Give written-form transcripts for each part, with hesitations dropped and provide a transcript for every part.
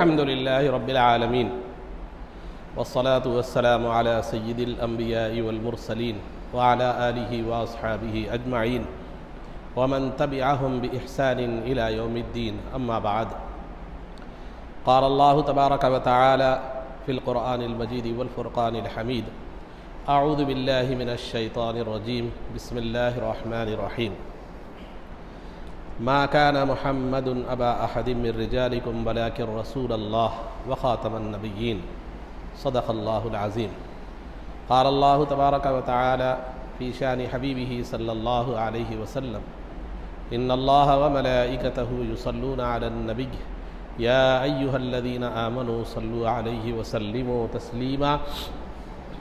الحمد لله رب العالمين والصلاة والسلام على سيد الأنبياء والمرسلين وعلى آله وأصحابه أجمعين ومن تبعهم بإحسان إلى يوم الدين أما بعد قال الله تبارك وتعالى في القرآن المجيد والفرقان الحميد أعوذ بالله من الشيطان الرجيم بسم الله الرحمن الرحيم ما كان محمد أبا أحد من رجالكم ولكن رسول الله وخاتم النبيين صدق الله العظيم قال الله تبارك وتعالى في شان حبيبه صلى الله عليه وسلم إن الله وملائكته يصلون على النبي يا أيها الذين آمنوا صلوا عليه وسلموا تسليما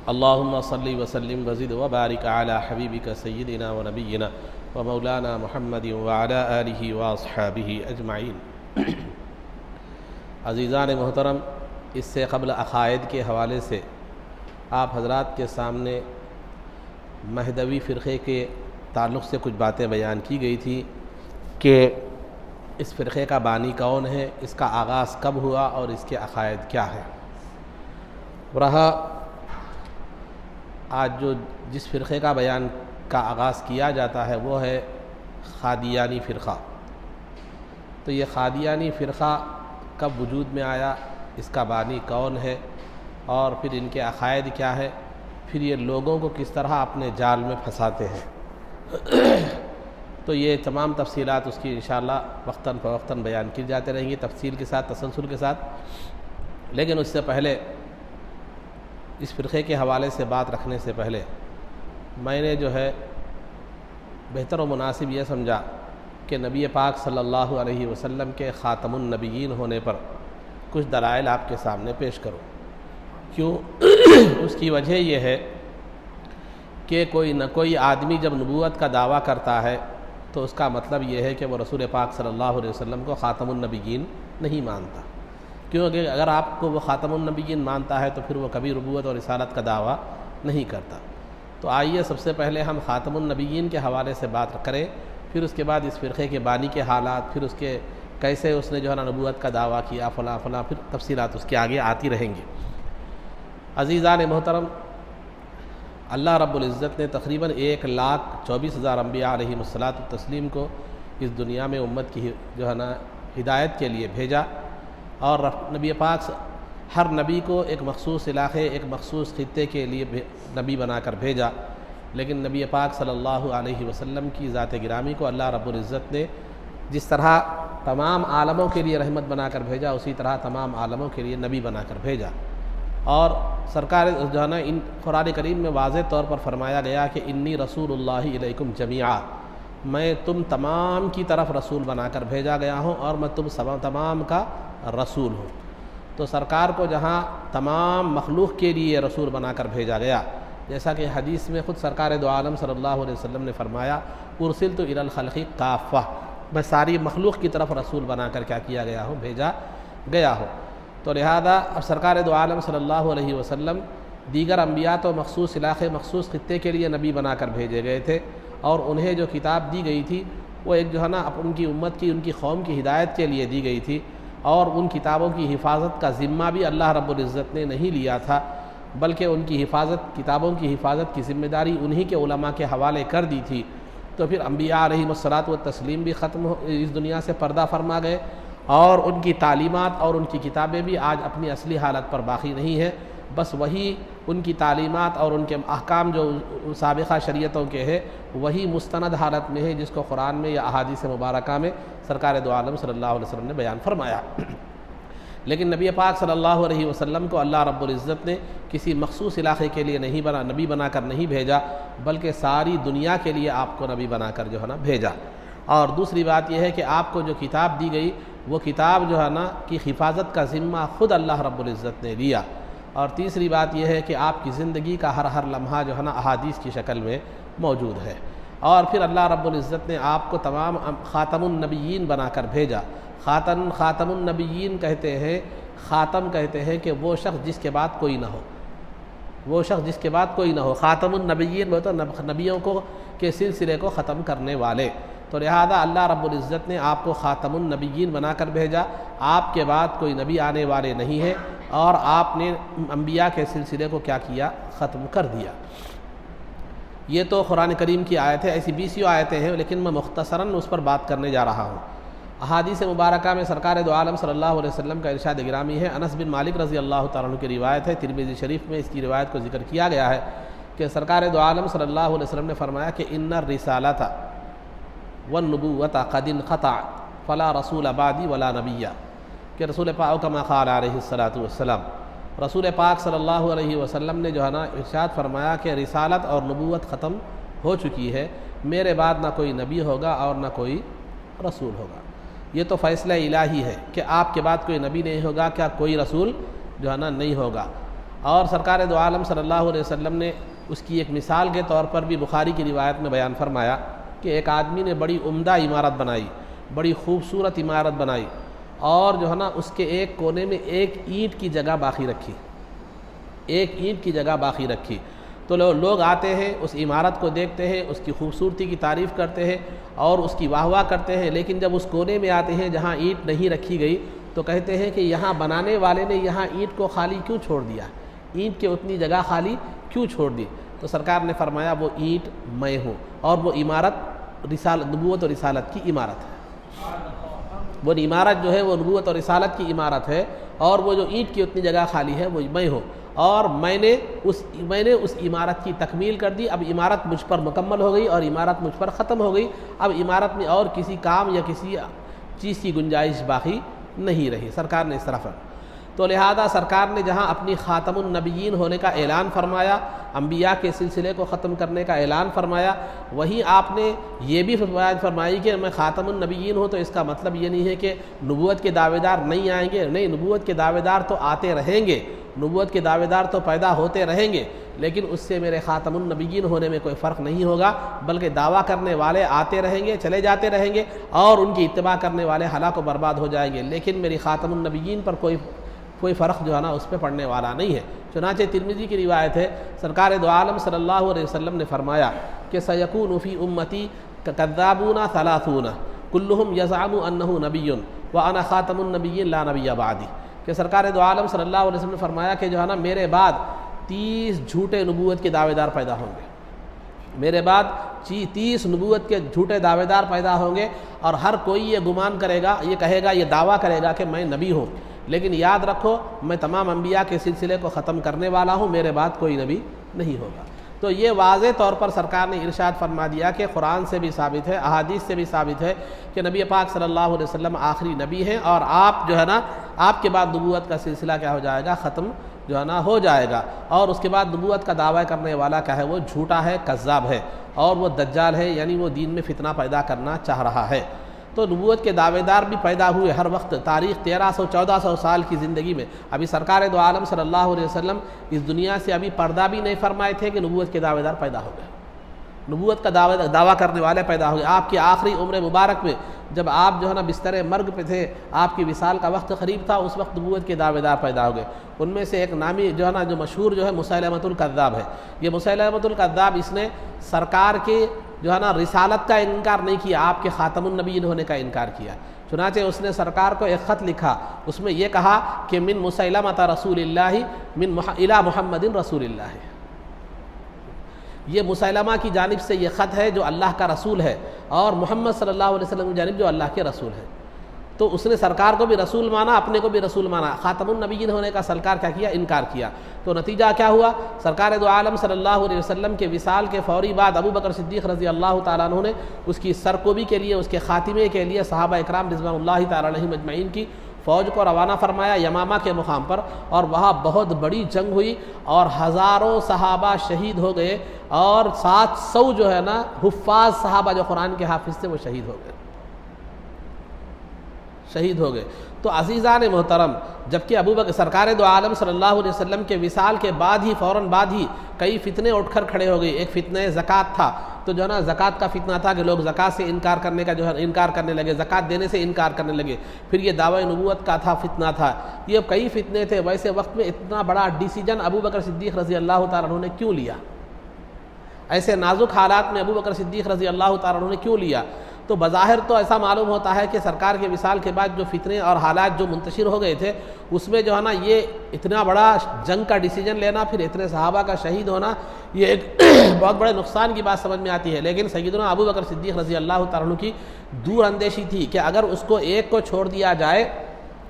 اللهم صل وسلم وزد وبارك على حبيبك سيدنا ونبينا ومولانا محمد وعلى آلہ واصحابہ اجمعین۔ عزیزان محترم، اس سے قبل عقائد کے حوالے سے آپ حضرات کے سامنے مہدوی فرقے کے تعلق سے کچھ باتیں بیان کی گئی تھی کہ اس فرقے کا بانی کون ہے، اس کا آغاز کب ہوا اور اس کے عقائد کیا ہے۔ رہا آج جس فرقے کا بیان کا آغاز کیا جاتا ہے وہ ہے قادیانی فرقہ۔ تو یہ قادیانی فرقہ کب وجود میں آیا، اس کا بانی کون ہے اور پھر ان کے عقائد کیا ہے، پھر یہ لوگوں کو کس طرح اپنے جال میں پھنساتے ہیں، تو یہ تمام تفصیلات اس کی انشاءاللہ وقتاً فوقتاً بیان کی جاتے رہیں گی، تفصیل کے ساتھ، تسلسل کے ساتھ۔ لیکن اس سے پہلے، اس فرقے کے حوالے سے بات رکھنے سے پہلے میں نے بہتر و مناسب یہ سمجھا کہ نبی پاک صلی اللہ علیہ وسلم کے خاتم النبیین ہونے پر کچھ دلائل آپ کے سامنے پیش کروں۔ کیوں؟ اس کی وجہ یہ ہے کہ کوئی نہ کوئی آدمی جب نبوت کا دعویٰ کرتا ہے تو اس کا مطلب یہ ہے کہ وہ رسول پاک صلی اللہ علیہ وسلم کو خاتم النبیین نہیں مانتا، کیونکہ اگر آپ کو وہ خاتم النبیین مانتا ہے تو پھر وہ کبھی نبوت اور رسالت کا دعویٰ نہیں کرتا۔ تو آئیے سب سے پہلے ہم خاتم النبیین کے حوالے سے بات کریں، پھر اس کے بعد اس فرقے کے بانی کے حالات، پھر اس کے کیسے اس نے نبوت کا دعویٰ کیا، فلاں فلاں، پھر تفصیلات اس کے آگے آتی رہیں گی۔ عزیزان محترم، اللہ رب العزت نے تقریباً 1,24,000 انبیاء علیہم الصلاۃ والتسلیم کو اس دنیا میں امت کی ہدایت کے لیے بھیجا، اور نبی پاک ہر نبی کو ایک مخصوص علاقے، ایک مخصوص خطے کے لیے نبی بنا کر بھیجا۔ لیکن نبی پاک صلی اللہ علیہ وسلم کی ذات گرامی کو اللہ رب العزت نے جس طرح تمام عالموں کے لیے رحمت بنا کر بھیجا، اسی طرح تمام عالموں کے لیے نبی بنا کر بھیجا۔ اور سرکار ان قرآن کریم میں واضح طور پر فرمایا گیا کہ انی رسول اللہ علیکم جمیعا، میں تم تمام کی طرف رسول بنا کر بھیجا گیا ہوں اور میں تم تمام کا رسول ہوں۔ تو سرکار کو جہاں تمام مخلوق کے لیے رسول بنا کر بھیجا گیا، جیسا کہ حدیث میں خود سرکار دو عالم صلی اللہ علیہ وسلم نے فرمایا، ارسلت الی الخلق کافہ، میں ساری مخلوق کی طرف رسول بنا کر کیا گیا ہوں، بھیجا گیا ہوں۔ تو لہذا اب سرکار دو عالم صلی اللہ علیہ وسلم دیگر انبیاء تو مخصوص علاقے، مخصوص خطے کے لیے نبی بنا کر بھیجے گئے تھے، اور انہیں جو کتاب دی گئی تھی وہ ایک ان کی امت کی، ان کی قوم کی ہدایت کے لیے دی گئی تھی، اور ان کتابوں کی حفاظت کا ذمہ بھی اللہ رب العزت نے نہیں لیا تھا، بلکہ ان کی حفاظت، کتابوں کی حفاظت کی ذمہ داری انہی کے علماء کے حوالے کر دی تھی۔ تو پھر انبیاء علیہم الصلاۃ والتسلیم بھی اس دنیا سے پردہ فرما گئے، اور ان کی تعلیمات اور ان کی کتابیں بھی آج اپنی اصلی حالت پر باقی نہیں ہیں، بس وہی ان کی تعلیمات اور ان کے احکام جو سابقہ شریعتوں کے ہیں وہی مستند حالت میں ہے، جس کو قرآن میں یا احادیث مبارکہ میں سرکار دو عالم صلی اللہ علیہ وسلم نے بیان فرمایا۔ لیکن نبی پاک صلی اللہ علیہ وسلم کو اللہ رب العزت نے کسی مخصوص علاقے کے لیے نبی بنا کر نہیں بھیجا، بلکہ ساری دنیا کے لیے آپ کو نبی بنا کر بھیجا۔ اور دوسری بات یہ ہے کہ آپ کو جو کتاب دی گئی وہ کتاب کی حفاظت کا ذمہ خود اللہ رب العزت نے لیا۔ اور تیسری بات یہ ہے کہ آپ کی زندگی کا ہر لمحہ احادیث کی شکل میں موجود ہے۔ اور پھر اللہ رب العزت نے آپ کو تمام خاتم النبیین بنا کر بھیجا۔ خاتم النبیین کہتے ہیں، خاتم کہتے ہیں کہ وہ شخص جس کے بعد کوئی نہ ہو، وہ شخص جس کے بعد کوئی نہ ہو۔ خاتم النبیین وہ تو نبیوں کو کے سلسلے کو ختم کرنے والے۔ تو لہذا اللہ رب العزت نے آپ کو خاتم النبیین بنا کر بھیجا، آپ کے بعد کوئی نبی آنے والے نہیں ہے، اور آپ نے انبیاء کے سلسلے کو کیا کیا؟ ختم کر دیا۔ یہ تو قرآن کریم کی آیت ہے، ایسی 20 آیتیں ہیں، لیکن میں مختصراً اس پر بات کرنے جا رہا ہوں۔ احادیث مبارکہ میں سرکار دو عالم صلی اللہ علیہ وسلم کا ارشاد گرامی ہے، انس بن مالک رضی اللہ تعالیٰ عنہ کی روایت ہے، ترمذی شریف میں اس کی روایت کو ذکر کیا گیا ہے کہ سرکار دو عالم صلی اللہ علیہ وسلم نے فرمایا کہ ان الرسالۃ والنبوۃ قد انقطعت فلا رسول بعدی ولا نبی، کہ رسول پاک کما قال علیہ الصلاۃ والسلام، رسول پاک صلی اللہ علیہ وسلم نے جو ہے نا ارشاد فرمایا کہ رسالت اور نبوت ختم ہو چکی ہے، میرے بعد نہ کوئی نبی ہوگا اور نہ کوئی رسول ہوگا۔ یہ تو فیصلہ الہی ہے کہ آپ کے بعد کوئی نبی نہیں ہوگا، کیا کوئی رسول جو ہے نا نہیں ہوگا۔ اور سرکار دو عالم صلی اللہ علیہ وسلم نے اس کی ایک مثال کے طور پر بھی بخاری کی روایت میں بیان فرمایا کہ ایک آدمی نے بڑی عمدہ عمارت بنائی، بڑی خوبصورت عمارت بنائی، اور جو ہے نا اس کے ایک کونے میں ایک اینٹ کی جگہ باقی رکھی، ایک اینٹ کی جگہ باقی رکھی۔ تو لوگ آتے ہیں، اس عمارت کو دیکھتے ہیں، اس کی خوبصورتی کی تعریف کرتے ہیں اور اس کی واہ واہ کرتے ہیں، لیکن جب اس کونے میں آتے ہیں جہاں اینٹ نہیں رکھی گئی تو کہتے ہیں کہ یہاں بنانے والے نے یہاں اینٹ کو خالی کیوں چھوڑ دیا، اینٹ کے اتنی جگہ خالی کیوں چھوڑ دی؟ تو سرکار نے فرمایا وہ اینٹ میں ہوں، اور وہ عمارت نبوت اور رسالت کی عمارت ہے۔ وہ عمارت جو ہے وہ نبوت اور رسالت کی عمارت ہے، اور وہ جو اینٹ کی اتنی جگہ خالی ہے وہ میں ہوں، اور میں نے اس عمارت کی تکمیل کر دی۔ اب عمارت مجھ پر مکمل ہو گئی اور عمارت مجھ پر ختم ہو گئی، اب عمارت میں اور کسی کام یا کسی چیز کی گنجائش باقی نہیں رہی۔ سرکار نے اس طرح تو لہذا سرکار نے جہاں اپنی خاتم النبیین ہونے کا اعلان فرمایا، انبیاء کے سلسلے کو ختم کرنے کا اعلان فرمایا، وہیں آپ نے یہ بھی فرمائی کہ میں خاتم النبیین ہوں، تو اس کا مطلب یہ نہیں ہے کہ نبوت کے دعوے دار نہیں آئیں گے، نہیں، نبوت کے دعوے دار تو آتے رہیں گے، نبوت کے دعوے دار تو پیدا ہوتے رہیں گے، لیکن اس سے میرے خاتم النبیین ہونے میں کوئی فرق نہیں ہوگا، بلکہ دعویٰ کرنے والے آتے رہیں گے، چلے جاتے رہیں گے، اور ان کی اتباع کرنے والے ہلاک و برباد ہو جائیں گے، لیکن میری خاتم النبیین پر کوئی فرق جو ہے نا اس پہ پڑنے والا نہیں ہے۔ چنانچہ ترمذی کی روایت ہے، سرکار دو عالم صلی اللہ علیہ وسلم نے فرمایا کہ سیکون فی امتی کذابون ثلاثون کلہم یزعم انہ نبی وانا خاتم النبیین لا نبی بعدی، کہ سرکار دو عالم صلی اللہ علیہ وسلم نے فرمایا کہ جو ہے نا میرے بعد 30 جھوٹے نبوت کے دعوے دار پیدا ہوں گے، میرے بعد 30 نبوت کے جھوٹے دعوے دار پیدا ہوں گے، اور ہر کوئی یہ گمان کرے گا، یہ کہے گا، یہ دعویٰ کرے گا کہ میں نبی ہوں، لیکن یاد رکھو میں تمام انبیاء کے سلسلے کو ختم کرنے والا ہوں، میرے بعد کوئی نبی نہیں ہوگا۔ تو یہ واضح طور پر سرکار نے ارشاد فرما دیا کہ قرآن سے بھی ثابت ہے، احادیث سے بھی ثابت ہے کہ نبی پاک صلی اللہ علیہ وسلم آخری نبی ہیں، اور آپ جو ہے نا آپ کے بعد نبوت کا سلسلہ کیا ہو جائے گا؟ ختم جو ہے نا ہو جائے گا، اور اس کے بعد نبوت کا دعویٰ کرنے والا کیا ہے؟ وہ جھوٹا ہے، کذاب ہے، اور وہ دجال ہے، یعنی وہ دین میں فتنہ پیدا کرنا چاہ رہا ہے۔ تو نبوت کے دعوے دار بھی پیدا ہوئے ہر وقت، تاریخ 1300-1400 سال کی زندگی میں۔ ابھی سرکار دو عالم صلی اللہ علیہ وسلم اس دنیا سے ابھی پردہ بھی نہیں فرمائے تھے کہ نبوت کے دعوے دار پیدا ہو گئے، نبوت کا دعویٰ کرنے والے پیدا ہو گئے۔ آپ کی آخری عمر مبارک میں جب آپ جو ہے نا بستر مرگ پہ تھے، آپ کی وصال کا وقت قریب تھا، اس وقت نبوت کے دعوے دار پیدا ہو گئے۔ ان میں سے ایک نامی جو ہے نا جو مشہور جو ہے مسیلمۃ الکذاب ہے۔ یہ مسیلمۃ الکذاب اس نے سرکار کے جو ہے نا رسالت کا انکار نہیں کیا، آپ کے خاتم النبیین ہونے کا انکار کیا۔ چنانچہ اس نے سرکار کو ایک خط لکھا، اس میں یہ کہا کہ من مسیلمۃ رسول اللہ الی محمد رسول اللہ، یہ مسیلمہ کی جانب سے یہ خط ہے جو اللہ کا رسول ہے، اور محمد صلی اللہ علیہ وسلم کی جانب جو اللہ کے رسول ہے۔ تو اس نے سرکار کو بھی رسول مانا، اپنے کو بھی رسول مانا، خاتم النبیین ہونے کا سرکار کیا کیا؟ انکار کیا۔ تو نتیجہ کیا ہوا؟ سرکار دو عالم صلی اللہ علیہ وسلم کے وصال کے فوری بعد ابو بکر صدیق رضی اللہ تعالیٰ عنہ نے اس کی سرکوبی کے لیے، اس کے خاتمے کے لیے صحابہ اکرام رضوان اللہ تعالیٰ علیہم اجمعین کی فوج کو روانہ فرمایا یمامہ کے مقام پر، اور وہاں بہت بڑی جنگ ہوئی، اور ہزاروں صحابہ شہید ہو گئے، اور 700 جو ہے نا حفاظ صحابہ جو قرآن کے حافظ تھے وہ شہید ہو گئے۔ تو عزیزان محترم، جبکہ ابو بکر سرکار دو عالم صلی اللہ علیہ وسلم کے وصال کے بعد ہی فوراً بعد ہی کئی فتنے اٹھ کر کھڑے ہو گئے۔ ایک فتنہ زکوٰۃ تھا، تو جو ہے نا زکوٰۃ کا فتنہ تھا کہ لوگ زکوٰۃ سے انکار کرنے کا جو ہے انکار کرنے لگے، زکوٰۃ دینے سے انکار کرنے لگے۔ پھر یہ دعوی نبوت کا فتنہ تھا، یہ کئی فتنے تھے۔ ویسے وقت میں اتنا بڑا ڈیسیجن ابو بکر صدیق رضی اللہ تعالیٰ عنہ نے کیوں لیا؟ ایسے نازک حالات میں ابو بکر صدیق رضی اللہ تعالیٰ عنہ نے کیوں لیا؟ تو بظاہر تو ایسا معلوم ہوتا ہے کہ سرکار کے وصال کے بعد جو فتنے اور حالات جو منتشر ہو گئے تھے اس میں جو ہے نا یہ اتنا بڑا جنگ کا ڈیسیجن لینا، پھر اتنے صحابہ کا شہید ہونا، یہ ایک بہت بڑے نقصان کی بات سمجھ میں آتی ہے۔ لیکن سیدنا ابو بکر صدیق رضی اللہ تعالیٰ عنہ کی دور اندیشی تھی کہ اگر اس کو ایک کو چھوڑ دیا جائے،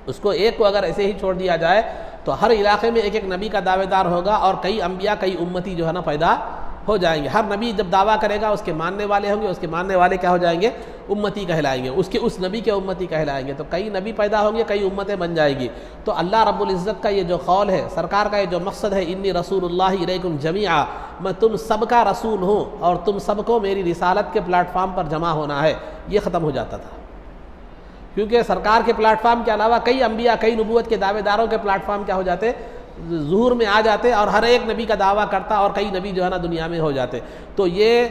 اس کو ایک کو اگر ایسے ہی چھوڑ دیا جائے تو ہر علاقے میں ایک ایک نبی کا دعوے دار ہوگا اور کئی انبیاء کئی امتی جو ہے نا پیدا ہو جائیں گے۔ ہر نبی جب دعویٰ کرے گا اس کے ماننے والے ہوں گے، اس کے ماننے والے کیا ہو جائیں گے؟ امتی کہلائیں گے، اس نبی کے امتی کہلائیں گے، تو کئی نبی پیدا ہوں گے، کئی امتیں بن جائے گی۔ تو اللہ رب العزت کا یہ جو قول ہے، سرکار کا یہ جو مقصد ہے، انی رسول اللہ الیکم جمیعا، میں تم سب کا رسول ہوں اور تم سب کو میری رسالت کے پلیٹ فارم پر جمع ہونا ہے، یہ ختم ہو جاتا تھا۔ کیونکہ سرکار کے پلیٹ فارم کے علاوہ کئی انبیاء کئی نبوت کے دعوے داروں کے پلیٹ فارم کیا ہو جاتے؟ ظہور میں آ جاتے اور ہر ایک نبی کا دعویٰ کرتا اور کئی نبی جو ہے نا دنیا میں ہو جاتے، تو یہ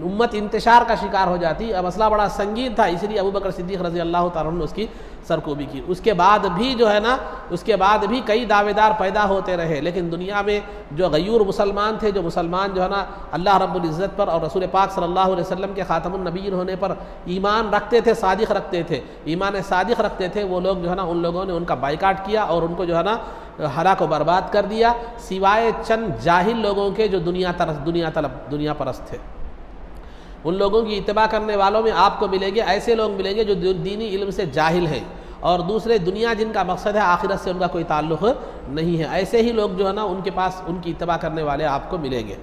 امت انتشار کا شکار ہو جاتی۔ اب مسئلہ بڑا سنگین تھا، اس لیے ابو بکر صدیق رضی اللہ تعالیٰ عنہ نے اس کی سرکوبی کی۔ اس کے بعد بھی جو ہے نا اس کے بعد بھی کئی دعوے دار پیدا ہوتے رہے، لیکن دنیا میں جو غیور مسلمان تھے، جو مسلمان جو ہے نا اللہ رب العزت پر اور رسول پاک صلی اللہ علیہ وسلم کے خاتم النبیین ہونے پر ایمان رکھتے تھے، صادق رکھتے تھے، ایمان صادق رکھتے تھے، وہ لوگ جو ہے نا ان لوگوں نے ان کا بائیکاٹ کیا اور ان کو جو ہے نا ہلاک و برباد کر دیا، سوائے چند جاہل لوگوں کے جو دنیا پرست تھے۔ ان لوگوں کی اتباع کرنے والوں میں آپ کو ملیں گے ایسے لوگ ملیں گے جو دینی علم سے جاہل ہیں، اور دوسرے دنیا جن کا مقصد ہے آخرت سے ان کا کوئی تعلق نہیں ہے، ایسے ہی لوگ جو ہے نا ان کے پاس ان کی اتباع کرنے والے آپ کو ملیں گے۔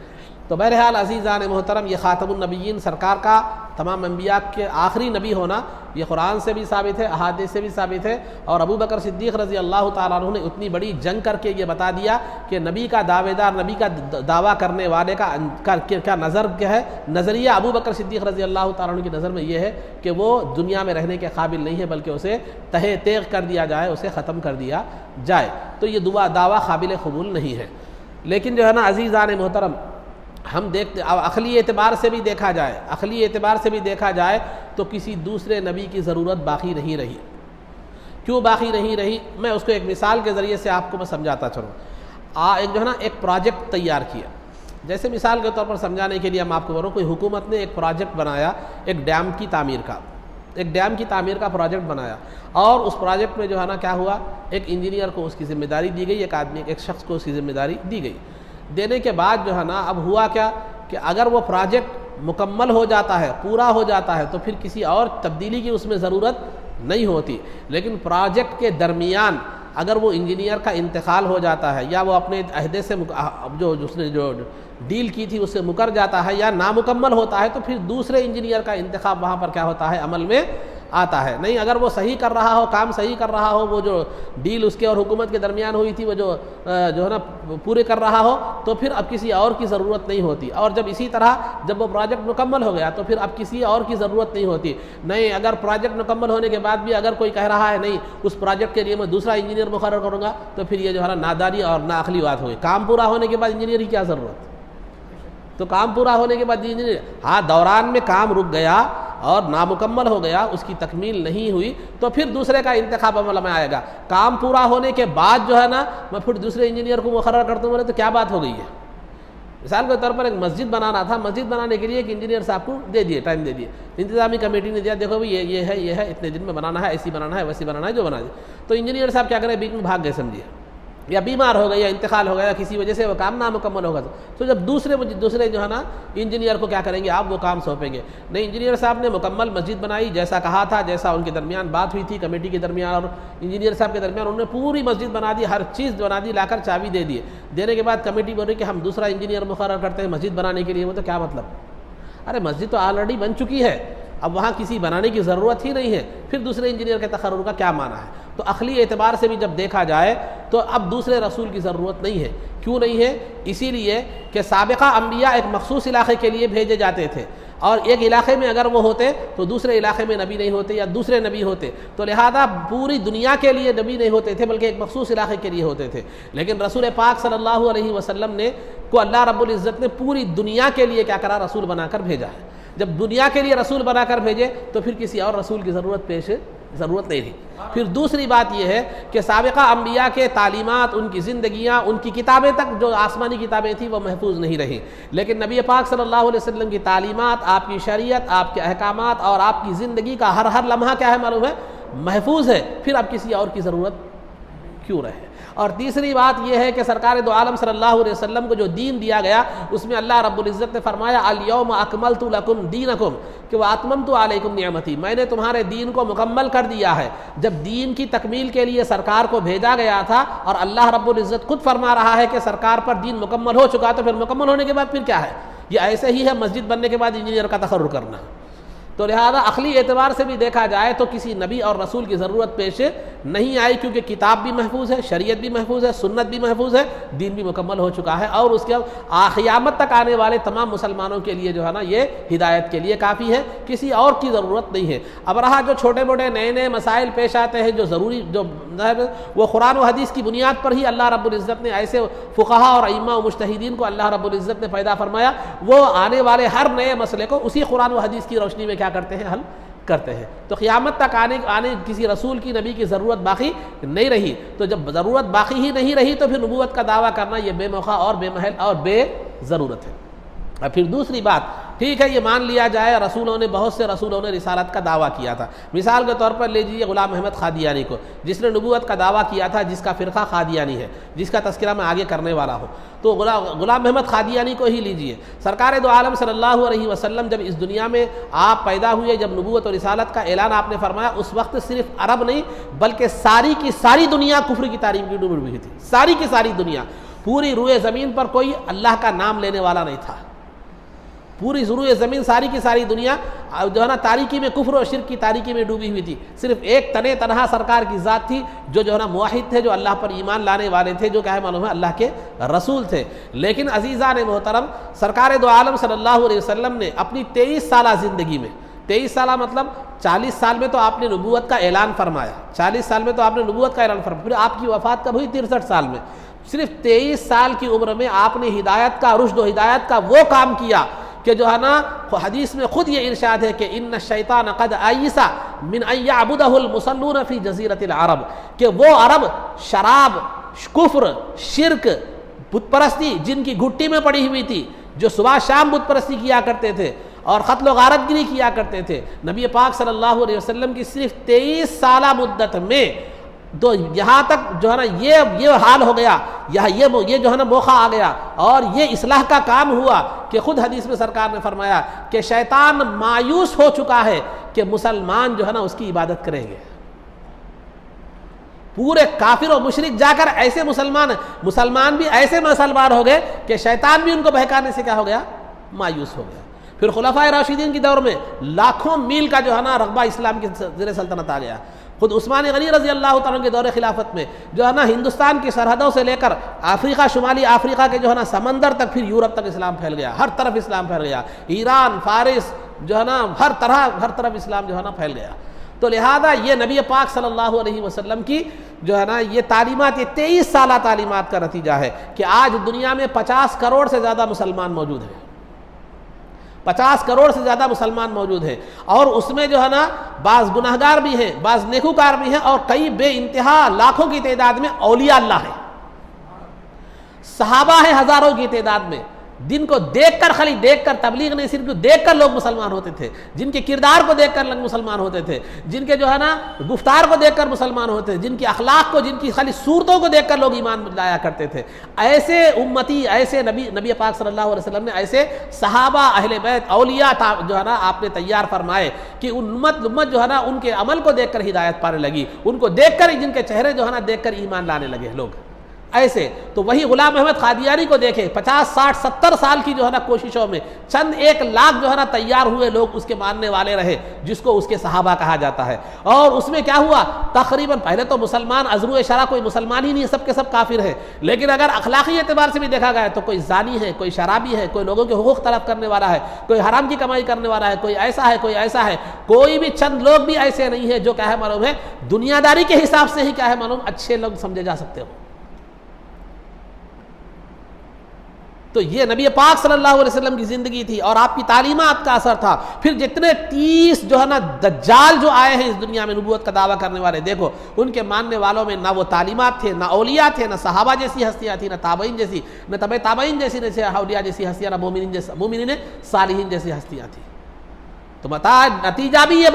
تو بہرحال عزیزان محترم، یہ خاتم النبیین سرکار کا تمام انبیاء کے آخری نبی ہونا یہ قرآن سے بھی ثابت ہے، احادیث سے بھی ثابت ہے، اور ابو بکر صدیق رضی اللہ تعالیٰ عنہ نے اتنی بڑی جنگ کر کے یہ بتا دیا کہ نبی کا دعوے دار، نبی کا دعویٰ کرنے والے کا نظر کیا ہے، نظریہ ابو بکر صدیق رضی اللہ تعالیٰ عنہ کی نظر میں یہ ہے کہ وہ دنیا میں رہنے کے قابل نہیں ہے، بلکہ اسے تہہ تیغ کر دیا جائے، اسے ختم کر دیا جائے۔ تو یہ دعویٰ قابل قبول نہیں ہے۔ لیکن جو ہے نا عزیزان محترم، ہم دیکھتے عقلی اعتبار سے بھی دیکھا جائے تو کسی دوسرے نبی کی ضرورت باقی نہیں رہی۔ کیوں باقی نہیں رہی؟ میں اس کو ایک مثال کے ذریعے سے آپ کو میں سمجھاتا چلوں۔ ایک جو ہے نا ایک پروجیکٹ تیار کیا، جیسے مثال کے طور پر سمجھانے کے لیے ہم آپ کو بولوں، کوئی حکومت نے ایک پروجیکٹ بنایا، ایک ڈیم کی تعمیر کا پروجیکٹ بنایا، اور اس پروجیکٹ میں جو ہے نا کیا ہوا، ایک انجینئر کو اس کی ذمہ داری دی گئی، ایک شخص کو اس کی ذمہ داری دی گئی۔ دینے کے بعد جو ہے نا اب ہوا کیا کہ اگر وہ پروجیکٹ مکمل ہو جاتا ہے، پورا ہو جاتا ہے، تو پھر کسی اور تبدیلی کی اس میں ضرورت نہیں ہوتی، لیکن پروجیکٹ کے درمیان اگر وہ انجینئر کا انتقال ہو جاتا ہے، یا وہ اپنے عہدے سے اس نے جو ڈیل کی تھی اس سے مکر جاتا ہے، یا نامکمل ہوتا ہے، تو پھر دوسرے انجینئر کا انتخاب وہاں پر کیا ہوتا ہے، عمل میں آتا ہے۔ نہیں، اگر وہ صحیح کر رہا ہو، کام صحیح کر رہا ہو، وہ جو ڈیل اس کے اور حکومت کے درمیان ہوئی تھی وہ جو ہے نا پورے کر رہا ہو، تو پھر اب کسی اور کی ضرورت نہیں ہوتی۔ اور جب اسی طرح جب وہ پروجیکٹ مکمل ہو گیا تو پھر اب کسی اور کی ضرورت نہیں ہوتی۔ نہیں، اگر پروجیکٹ مکمل ہونے کے بعد بھی اگر کوئی کہہ رہا ہے نہیں اس پروجیکٹ کے لیے میں دوسرا انجینئر مقرر کروں گا، تو پھر یہ جو ہے نا نادانی اور ناعقلی بات ہوگی۔ کام پورا ہونے کے بعد انجینئر کی کیا ضرورت؟ تو کام پورا ہونے کے بعد انجینئر، ہاں دوران میں کام رک گیا اور نامکمل ہو گیا، اس کی تکمیل نہیں ہوئی، تو پھر دوسرے کا انتخاب عمل میں آئے گا۔ کام پورا ہونے کے بعد جو ہے نا میں پھر دوسرے انجینئر کو مقرر کرتا ہوں، تو کیا بات ہو گئی ہے؟ مثال کے طور پر ایک مسجد بنانا تھا، مسجد بنانے کے لیے ایک انجینئر صاحب کو دے دیے، ٹائم دے دیے، انتظامی کمیٹی نے دیا، دیکھو بھائی یہ ہے اتنے دن میں بنانا ہے، ایسی بنانا ہے، ویسی بنانا ہے، جو بنا دیا۔ تو انجینئر صاحب کیا کریں، بیچ میں بھاگ گئے سمجھیے، یا بیمار ہو گئے، یا انتقال ہو گیا، یا کسی وجہ سے وہ کام نامکمل ہوگا، تو جب دوسرے جو ہے نا انجینئر کو کیا کریں گے، آپ وہ کام سونپیں گے۔ نہیں، انجینئر صاحب نے مکمل مسجد بنائی، جیسا کہا تھا، جیسا ان کے درمیان بات ہوئی تھی، کمیٹی کے درمیان اور انجینئر صاحب کے درمیان، انہوں نے پوری مسجد بنا دی، ہر چیز بنا دی، لا کر چابی دے دیے۔ دینے کے بعد کمیٹی بول رہی کہ ہم دوسرا انجینئر مقرر کرتے ہیں مسجد بنانے کے لیے۔ وہ تو کیا مطلب؟ ارے مسجد تو آلریڈی بن چکی ہے، اب وہاں کسی بنانے کی ضرورت ہی نہیں ہے، پھر دوسرے انجینئر کے تقرر کا کیا معنی ہے؟ تو عقلی اعتبار سے بھی جب دیکھا جائے تو اب دوسرے رسول کی ضرورت نہیں ہے۔ کیوں نہیں ہے؟ اسی لیے کہ سابقہ انبیاء ایک مخصوص علاقے کے لیے بھیجے جاتے تھے، اور ایک علاقے میں اگر وہ ہوتے تو دوسرے علاقے میں نبی نہیں ہوتے، یا دوسرے نبی ہوتے، تو لہذا پوری دنیا کے لیے نبی نہیں ہوتے تھے، بلکہ ایک مخصوص علاقے کے لیے ہوتے تھے۔ لیکن رسول پاک صلی اللہ علیہ وسلم کو اللہ رب العزت نے پوری دنیا کے لیے کیا کرا، رسول بنا کر بھیجا ہے۔ جب دنیا کے لیے رسول بنا کر بھیجے تو پھر کسی اور رسول کی ضرورت پیش ضرورت نہیں رہی۔ پھر دوسری بات یہ ہے کہ سابقہ انبیاء کے تعلیمات، ان کی زندگیاں، ان کی کتابیں تک جو آسمانی کتابیں تھیں وہ محفوظ نہیں رہیں، لیکن نبی پاک صلی اللہ علیہ وسلم کی تعلیمات، آپ کی شریعت، آپ کے احکامات اور آپ کی زندگی کا ہر لمحہ کیا ہے معلوم ہے، محفوظ ہے۔ پھر اب کسی اور کی ضرورت کیوں رہے؟ اور تیسری بات یہ ہے کہ سرکار دو عالم صلی اللہ علیہ وسلم کو جو دین دیا گیا اس میں اللہ رب العزت نے فرمایا الیوم اکملت لکم دینکم کہ واتممت علیکم نعمتی، میں نے تمہارے دین کو مکمل کر دیا ہے۔ جب دین کی تکمیل کے لیے سرکار کو بھیجا گیا تھا اور اللہ رب العزت خود فرما رہا ہے کہ سرکار پر دین مکمل ہو چکا، تو پھر مکمل ہونے کے بعد پھر کیا ہے؟ یہ ایسے ہی ہے مسجد بننے کے بعد انجینئر کا تقرر کرنا۔ تو لہذا عقلی اعتبار سے بھی دیکھا جائے تو کسی نبی اور رسول کی ضرورت پیش نہیں آئی، کیونکہ کتاب بھی محفوظ ہے، شریعت بھی محفوظ ہے، سنت بھی محفوظ ہے، دین بھی مکمل ہو چکا ہے، اور اس کے قیامت تک آنے والے تمام مسلمانوں کے لیے جو ہے نا یہ ہدایت کے لیے کافی ہے، کسی اور کی ضرورت نہیں ہے۔ اب رہا جو چھوٹے موٹے نئے مسائل پیش آتے ہیں جو ضروری جو وہ قرآن و حدیث کی بنیاد پر ہی اللہ رب العزت نے ایسے فقہا اور ائمہ و مجتہدین کو اللہ رب العزت نے پیدا فرمایا، وہ آنے والے ہر نئے مسئلے کو اسی قرآن و حدیث کی روشنی میں کیا کرتے ہیں، حل کرتے ہیں۔ تو قیامت تک آنے کسی رسول کی نبی کی ضرورت باقی نہیں رہی، تو جب ضرورت باقی ہی نہیں رہی تو پھر نبوت کا دعویٰ کرنا یہ بے موقع اور بے محل اور بے ضرورت ہے۔ اور پھر دوسری بات، ٹھیک ہے یہ مان لیا جائے بہت سے رسولوں نے رسالت کا دعویٰ کیا تھا، مثال کے طور پر لیجیے غلام احمد قادیانی کو، جس نے نبوت کا دعویٰ کیا تھا، جس کا فرقہ قادیانی ہے، جس کا تذکرہ میں آگے کرنے والا ہوں۔ تو غلام احمد قادیانی کو ہی لیجیے، سرکار دو عالم صلی اللہ علیہ وسلم جب اس دنیا میں آپ پیدا ہوئے، جب نبوت اور رسالت کا اعلان آپ نے فرمایا، اس وقت صرف عرب نہیں بلکہ ساری کی ساری دنیا کفر کی تاریخ میں ڈوبی ہوئی تھی، ساری کی ساری دنیا، پوری روئے زمین پر کوئی اللہ کا نام لینے والا نہیں تھا، پوری روئے زمین ساری کی ساری دنیا جو ہے نا تاریکی میں، کفر و شرک کی تاریکی میں ڈوبی ہوئی تھی۔ صرف ایک تنہا سرکار کی ذات تھی جو ہے نا موحد تھے، جو اللہ پر ایمان لانے والے تھے، جو کیا ہے معلوم ہے اللہ کے رسول تھے۔ لیکن عزیزان محترم، سرکار دو عالم صلی اللہ علیہ وسلم نے اپنی 23 سالہ زندگی میں، 23 سالہ مطلب 40 سال میں تو آپ نے نبوت کا اعلان فرمایا، 40 سال میں تو آپ نے نبوت کا اعلان فرمایا، پھر آپ کی وفات کب ہوئی؟ 63 سال میں۔ صرف 23 سال کی عمر میں آپ نے ہدایت کا، رشد و ہدایت کا وہ کام کیا کہ جو ہے نا حدیث میں خود یہ ارشاد ہے کہ ان الشیطان قد ایس من ان یعبدہ المصلون فی جزیرۃ العرب، کہ وہ عرب شراب، کفر، شرک، بت پرستی جن کی گھٹی میں پڑی ہوئی تھی، جو صبح شام بت پرستی کیا کرتے تھے اور قتل و غارت گری کیا کرتے تھے، نبی پاک صلی اللہ علیہ وسلم کی صرف 23 سالہ مدت میں تو یہاں تک جو ہے نا یہ حال ہو گیا، یہ جو ہے نا موقع آ گیا اور یہ اصلاح کا کام ہوا کہ خود حدیث میں سرکار نے فرمایا کہ شیطان مایوس ہو چکا ہے کہ مسلمان جو ہے نا اس کی عبادت کریں گے۔ پورے کافر و مشرک جا کر ایسے مسلمان بھی ایسے مسلمان ہو گئے کہ شیطان بھی ان کو بہکانے سے کیا ہو گیا؟ مایوس ہو گیا۔ پھر خلفائے راشدین کی دور میں لاکھوں میل کا جو ہے نا رقبہ اسلام کی زیر سلطنت آ گیا۔ خود عثمان غنی رضی اللہ تعالیٰ کے دور خلافت میں جو ہے نا ہندوستان کی سرحدوں سے لے کر افریقہ، شمالی افریقہ کے جو ہے نا سمندر تک، پھر یورپ تک اسلام پھیل گیا، ہر طرف اسلام پھیل گیا، ایران، فارس جو ہے نا ہر طرف اسلام جو ہے نا پھیل گیا۔ تو لہذا یہ نبی پاک صلی اللہ علیہ وسلم کی جو ہے نا یہ تعلیمات، یہ 23 سالہ تعلیمات کا نتیجہ ہے کہ آج دنیا میں 50 کروڑ سے زیادہ مسلمان موجود ہیں، 50 کروڑ سے زیادہ مسلمان موجود ہیں، اور اس میں جو ہے نا بعض گناہگار بھی ہیں، بعض نیکوکار بھی ہیں، اور کئی بے انتہا لاکھوں کی تعداد میں اولیاء اللہ ہیں، صحابہ ہیں ہزاروں کی تعداد میں، جن کو دیکھ کر، خالی دیکھ کر، تبلیغ نہیں صرف دیکھ کر لوگ مسلمان ہوتے تھے، جن کے کردار کو دیکھ کر لوگ مسلمان ہوتے تھے، جن کے جو ہے نا گفتار کو دیکھ کر مسلمان ہوتے تھے، جن کی اخلاق کو، جن کی خالی صورتوں کو دیکھ کر لوگ ایمان لایا کرتے تھے۔ ایسے امتی، ایسے نبی پاک صلی اللہ علیہ وسلم نے ایسے صحابہ، اہل بیت، اولیاء جو ہے نا آپ نے تیار فرمائے کہ امت جو ہے نا ان کے عمل کو دیکھ کر ہدایت پانے لگی، ان کو دیکھ کر، جن کے چہرے جو ہے نا دیکھ کر ایمان لانے لگے لوگ۔ ایسے تو وہی غلام احمد قادیانی کو دیکھیں، 50 60 70 سال کی جو ہے نا کوششوں میں چند 1 لاکھ جو ہے نا تیار ہوئے لوگ اس کے ماننے والے رہے، جس کو اس کے صحابہ کہا جاتا ہے۔ اور اس میں کیا ہوا؟ تقریباً پہلے تو مسلمان ازرو شرع کوئی مسلمان ہی نہیں، سب کے سب کافر ہیں، لیکن اگر اخلاقی اعتبار سے بھی دیکھا گیا تو کوئی زانی ہے، کوئی شرابی ہے، کوئی لوگوں کے حقوق تلف کرنے والا ہے، کوئی حرام کی کمائی کرنے والا ہے، کوئی ایسا ہے، کوئی ایسا ہے، کوئی بھی چند لوگ بھی ایسے نہیں ہیں جو کیا ہے معلوم ہے دنیا داری کے حساب سے ہی کیا ہے معلوم اچھے لوگ سمجھے جا سکتے ہو۔ تو یہ نبی پاک صلی اللہ علیہ وسلم کی زندگی تھی اور آپ کی تعلیمات کا اثر تھا. پھر جتنے 30 جو ہے نا دجال جو آئے ہیں اس دنیا میں نبوت کا دعویٰ کرنے والے، دیکھو ان کے ماننے والوں میں نہ وہ تعلیمات تھے، نہ اولیاء تھے، نہ صحابہ جیسی ہستیاں تھیں، نہ تابعین جیسی، نہ تبع تابعین جیسی، نہ اولیاء جیسی ہستیاں، نہ مومنین صالحین جیسی ہستیاں تھیں. تو نتیجہ بھی یہ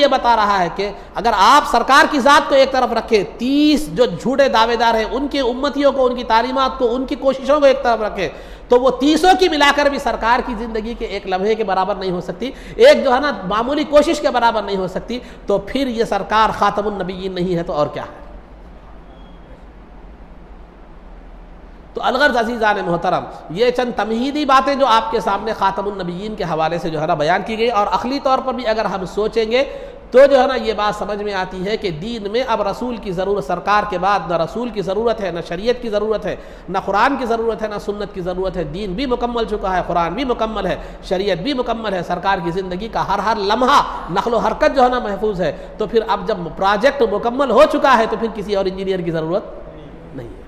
بتا رہا ہے کہ اگر آپ سرکار کی ذات کو ایک طرف رکھے، 30 جو جھوٹے دعوے دار ہیں ان کے امتیوں کو، ان کی تعلیمات کو، ان کی کوششوں کو ایک طرف رکھے، تو وہ 30 کی ملا کر بھی سرکار کی زندگی کے ایک لمحے کے برابر نہیں ہو سکتی، ایک جو ہے نا معمولی کوشش کے برابر نہیں ہو سکتی. تو پھر یہ سرکار خاتم النبیین نہیں ہے تو اور کیا ہے؟ تو الغرض عزیزان محترم، یہ چند تمہیدی باتیں جو آپ کے سامنے خاتم النبیین کے حوالے سے جو ہے نا بیان کی گئی، اور عقلی طور پر بھی اگر ہم سوچیں گے تو جو ہے نا یہ بات سمجھ میں آتی ہے کہ دین میں اب رسول کی ضرورت، سرکار کے بعد نہ رسول کی ضرورت ہے، نہ شریعت کی ضرورت ہے، نہ قرآن کی ضرورت ہے، نہ سنت کی ضرورت ہے. دین بھی مکمل چکا ہے، قرآن بھی مکمل ہے، شریعت بھی مکمل ہے، سرکار کی زندگی کا ہر لمحہ نقل و حرکت جو ہے نا محفوظ ہے. تو پھر اب جب پروجیکٹ مکمل ہو چکا ہے تو پھر کسی اور انجینئر کی ضرورت نہیں ہے.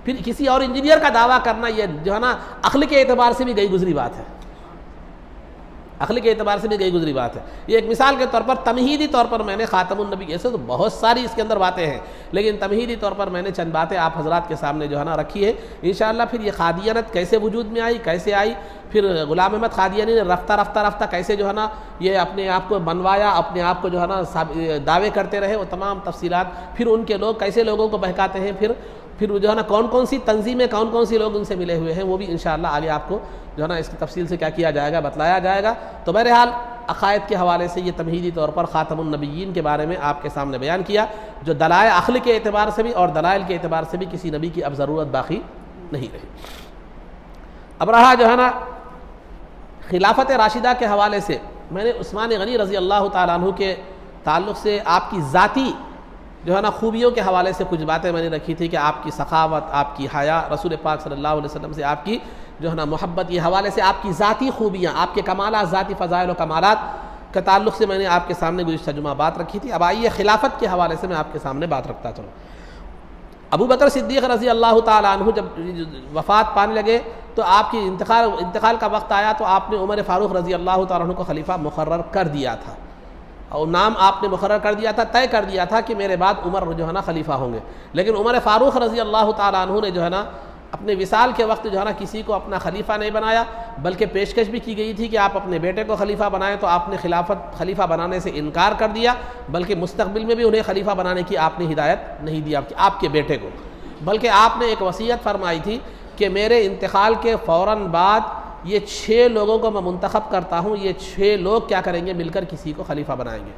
پھر کسی اور انجینئر کا دعویٰ کرنا یہ جو ہے نا عقل کے اعتبار سے بھی گئی گزری بات ہے، عقل کے اعتبار سے بھی گئی گزری بات ہے. یہ ایک مثال کے طور پر تمہیدی طور پر میں نے خاتم النبی، ایسے تو بہت ساری اس کے اندر باتیں ہیں، لیکن تمہیدی طور پر میں نے چند باتیں آپ حضرات کے سامنے جو ہے نا رکھی ہے. انشاءاللہ پھر یہ قادیانیت کیسے وجود میں آئی، کیسے آئی، پھر غلام احمد قادیانی نے رفتہ کیسے جو ہے نا یہ اپنے آپ کو بنوایا، اپنے آپ کو جو ہے نا دعوے کرتے رہے، وہ تمام تفصیلات، پھر ان کے لوگ کیسے لوگوں کو بہکاتے ہیں، پھر جو ہے نا کون سی تنظیمیں، کون سی لوگ ان سے ملے ہوئے ہیں، وہ بھی انشاءاللہ آگے آپ کو جو ہے نا اس کی تفصیل سے کیا جائے گا، بتلایا جائے گا. تو بہرحال عقائد کے حوالے سے یہ تمہیدی طور پر خاتم النبیین کے بارے میں آپ کے سامنے بیان کیا، جو دلائل عقل کے اعتبار سے بھی اور دلائل کے اعتبار سے بھی کسی نبی کی اب ضرورت باقی نہیں رہی. اب رہا جو ہے نا خلافت راشدہ کے حوالے سے، میں نے عثمان غنی رضی اللہ تعالیٰ عنہ کے تعلق سے آپ کی ذاتی جو ہے نا خوبیوں کے حوالے سے کچھ باتیں میں نے رکھی تھی کہ آپ کی سخاوت، آپ کی حیا، رسول پاک صلی اللہ علیہ وسلم سے آپ کی جو ہے نا محبت، یہ حوالے سے آپ کی ذاتی خوبیاں، آپ کے کمالات، ذاتی فضائل و کمالات کے تعلق سے میں نے آپ کے سامنے گزشتہ جمعہ بات رکھی تھی. اب آئیے خلافت کے حوالے سے میں آپ کے سامنے بات رکھتا چلوں. ابو بکر صدیق رضی اللہ تعالیٰ عنہ جب وفات پانے لگے تو آپ کی انتقال کا وقت آیا تو آپ نے عمر فاروق رضی اللہ تعالیٰ عنہ کو خلیفہ مقرر کر دیا تھا، اور نام آپ نے مقرر کر دیا تھا، طے کر دیا تھا کہ میرے بعد عمر جو ہے نا خلیفہ ہوں گے. لیکن عمر فاروق رضی اللہ تعالیٰ عنہ نے جو ہے نا اپنے وصال کے وقت جو ہے نا کسی کو اپنا خلیفہ نہیں بنایا، بلکہ پیشکش بھی کی گئی تھی کہ آپ اپنے بیٹے کو خلیفہ بنائیں، تو آپ نے خلیفہ بنانے سے انکار کر دیا، بلکہ مستقبل میں بھی انہیں خلیفہ بنانے کی آپ نے ہدایت نہیں دی آپ کے بیٹے کو، بلکہ آپ نے ایک وصیت فرمائی تھی کہ میرے انتقال کے فوراً بعد یہ 6 لوگوں کو میں منتخب کرتا ہوں، یہ 6 لوگ کیا کریں گے، مل کر کسی کو خلیفہ بنائیں گے.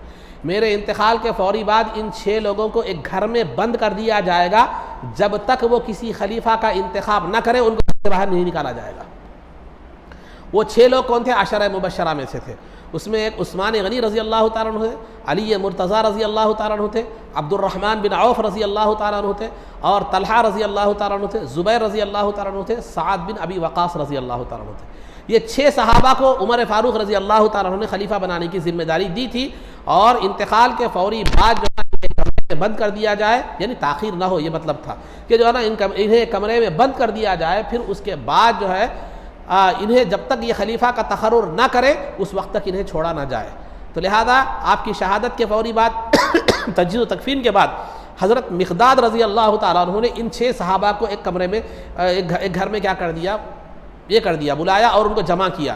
میرے انتقال کے فوری بعد ان 6 لوگوں کو ایک گھر میں بند کر دیا جائے گا، جب تک وہ کسی خلیفہ کا انتخاب نہ کرے ان کو باہر نہیں نکالا جائے گا. وہ 6 لوگ کون تھے؟ عشرہ مبشرہ میں سے تھے. اس میں ایک عثمان غنی رضی اللہ تعالیٰ عنہ تھے، علی مرتضیٰ رضی اللہ تعالیٰ عنہ تھے، عبد الرحمن بن عوف رضی اللہ تعالیٰ عنہ تھے، اور طلحہ رضی اللہ تعالیٰ عنہ تھے، زبیر رضی اللہ تعالیٰ عنہ تھے، سعد بن ابی وقاص رضی اللہ تعالیٰ عنہ تھے. یہ 6 صحابہ کو عمر فاروق رضی اللہ تعالیٰ عنہ نے خلیفہ بنانے کی ذمہ داری دی تھی، اور انتقال کے فوری بعد جو ہے کمرے میں بند کر دیا جائے، یعنی تاخیر نہ ہو، یہ مطلب تھا کہ جو ہے نا انہیں کمرے میں بند کر دیا جائے، پھر اس کے بعد جو ہے انہیں جب تک یہ خلیفہ کا تقرر نہ کرے اس وقت تک انہیں چھوڑا نہ جائے. تو لہذا آپ کی شہادت کے فوری بعد تجہیز و تکفین کے بعد حضرت مقداد رضی اللہ تعالیٰ عنہ نے ان 6 صحابہ کو ایک کمرے میں ایک گھر میں کیا کر دیا، یہ کر دیا، بلایا اور ان کو جمع کیا.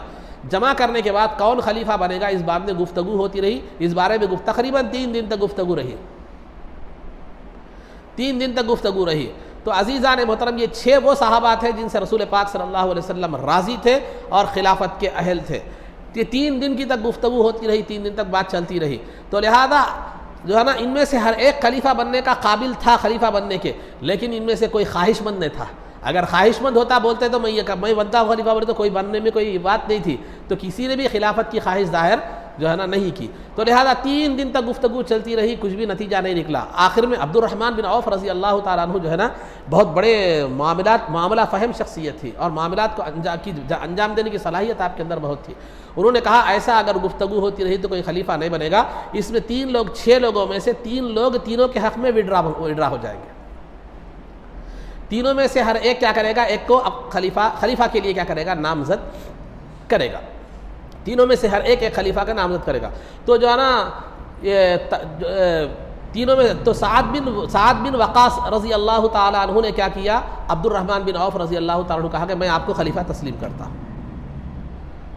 جمع کرنے کے بعد کون خلیفہ بنے گا اس بات میں گفتگو ہوتی رہی. اس بارے میں تقریباً 3 دن تک گفتگو رہی، 3 دن تک گفتگو رہی. تو عزیزان محترم، یہ 6 وہ صحابہ تھے جن سے رسول پاک صلی اللہ علیہ وسلم راضی تھے اور خلافت کے اہل تھے. یہ 3 دن کی تک گفتگو ہوتی رہی، 3 دن تک بات چلتی رہی. تو لہذا جو ہے نا ان میں سے ہر ایک خلیفہ بننے کا قابل تھا خلیفہ بننے کے، لیکن ان میں سے کوئی خواہش مند نہیں تھا. اگر خواہش مند ہوتا بولتے تو میں بنتا ہوں خلیفہ بنے، تو کوئی بننے میں کوئی بات نہیں تھی. تو کسی نے بھی خلافت کی خواہش ظاہر جو ہے نا نہیں کی. تو لہذا 3 دن تک گفتگو چلتی رہی، کچھ بھی نتیجہ نہیں نکلا. آخر میں عبد الرحمن بن عوف رضی اللہ تعالیٰ عنہ جو ہے نا بہت بڑے معاملہ فہم شخصیت تھی، اور معاملات کو انجام دینے کی صلاحیت آپ کے اندر بہت تھی. انہوں نے کہا ایسا اگر گفتگو ہوتی رہی تو کوئی خلیفہ نہیں بنے گا. اس میں 6 لوگوں میں سے 3 لوگ تینوں کے حق میں وڈرا ہو جائیں گے. تینوں میں سے ہر ایک کیا کرے گا، ایک کو خلیفہ کے لیے کیا کرے گا، نامزد کرے گا. تینوں میں سے ہر ایک خلیفہ کا نامزد کرے گا. تو جو ہے نا یہ تینوں میں تو سعد بن وقاص رضی اللہ تعالیٰ عنہ نے کیا کیا، عبد الرحمن بن عوف رضی اللہ تعالیٰ عنہ کہا کہ میں آپ کو خلیفہ تسلیم کرتا ہوں.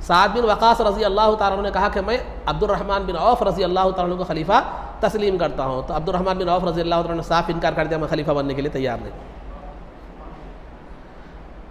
سعد بن وقاص رضی اللہ تعالیٰ عنہ نے کہا کہ میں عبد الرحمن بن عوف رضی اللہ تعالیٰ عنہ کو خلیفہ تسلیم کرتا ہوں. تو عبد الرحمن بن عوف رضی اللہ تعالیٰ عنہ نے صاف انکار کر دیا، میں خلیفہ بننے کے لیے تیار نہیں،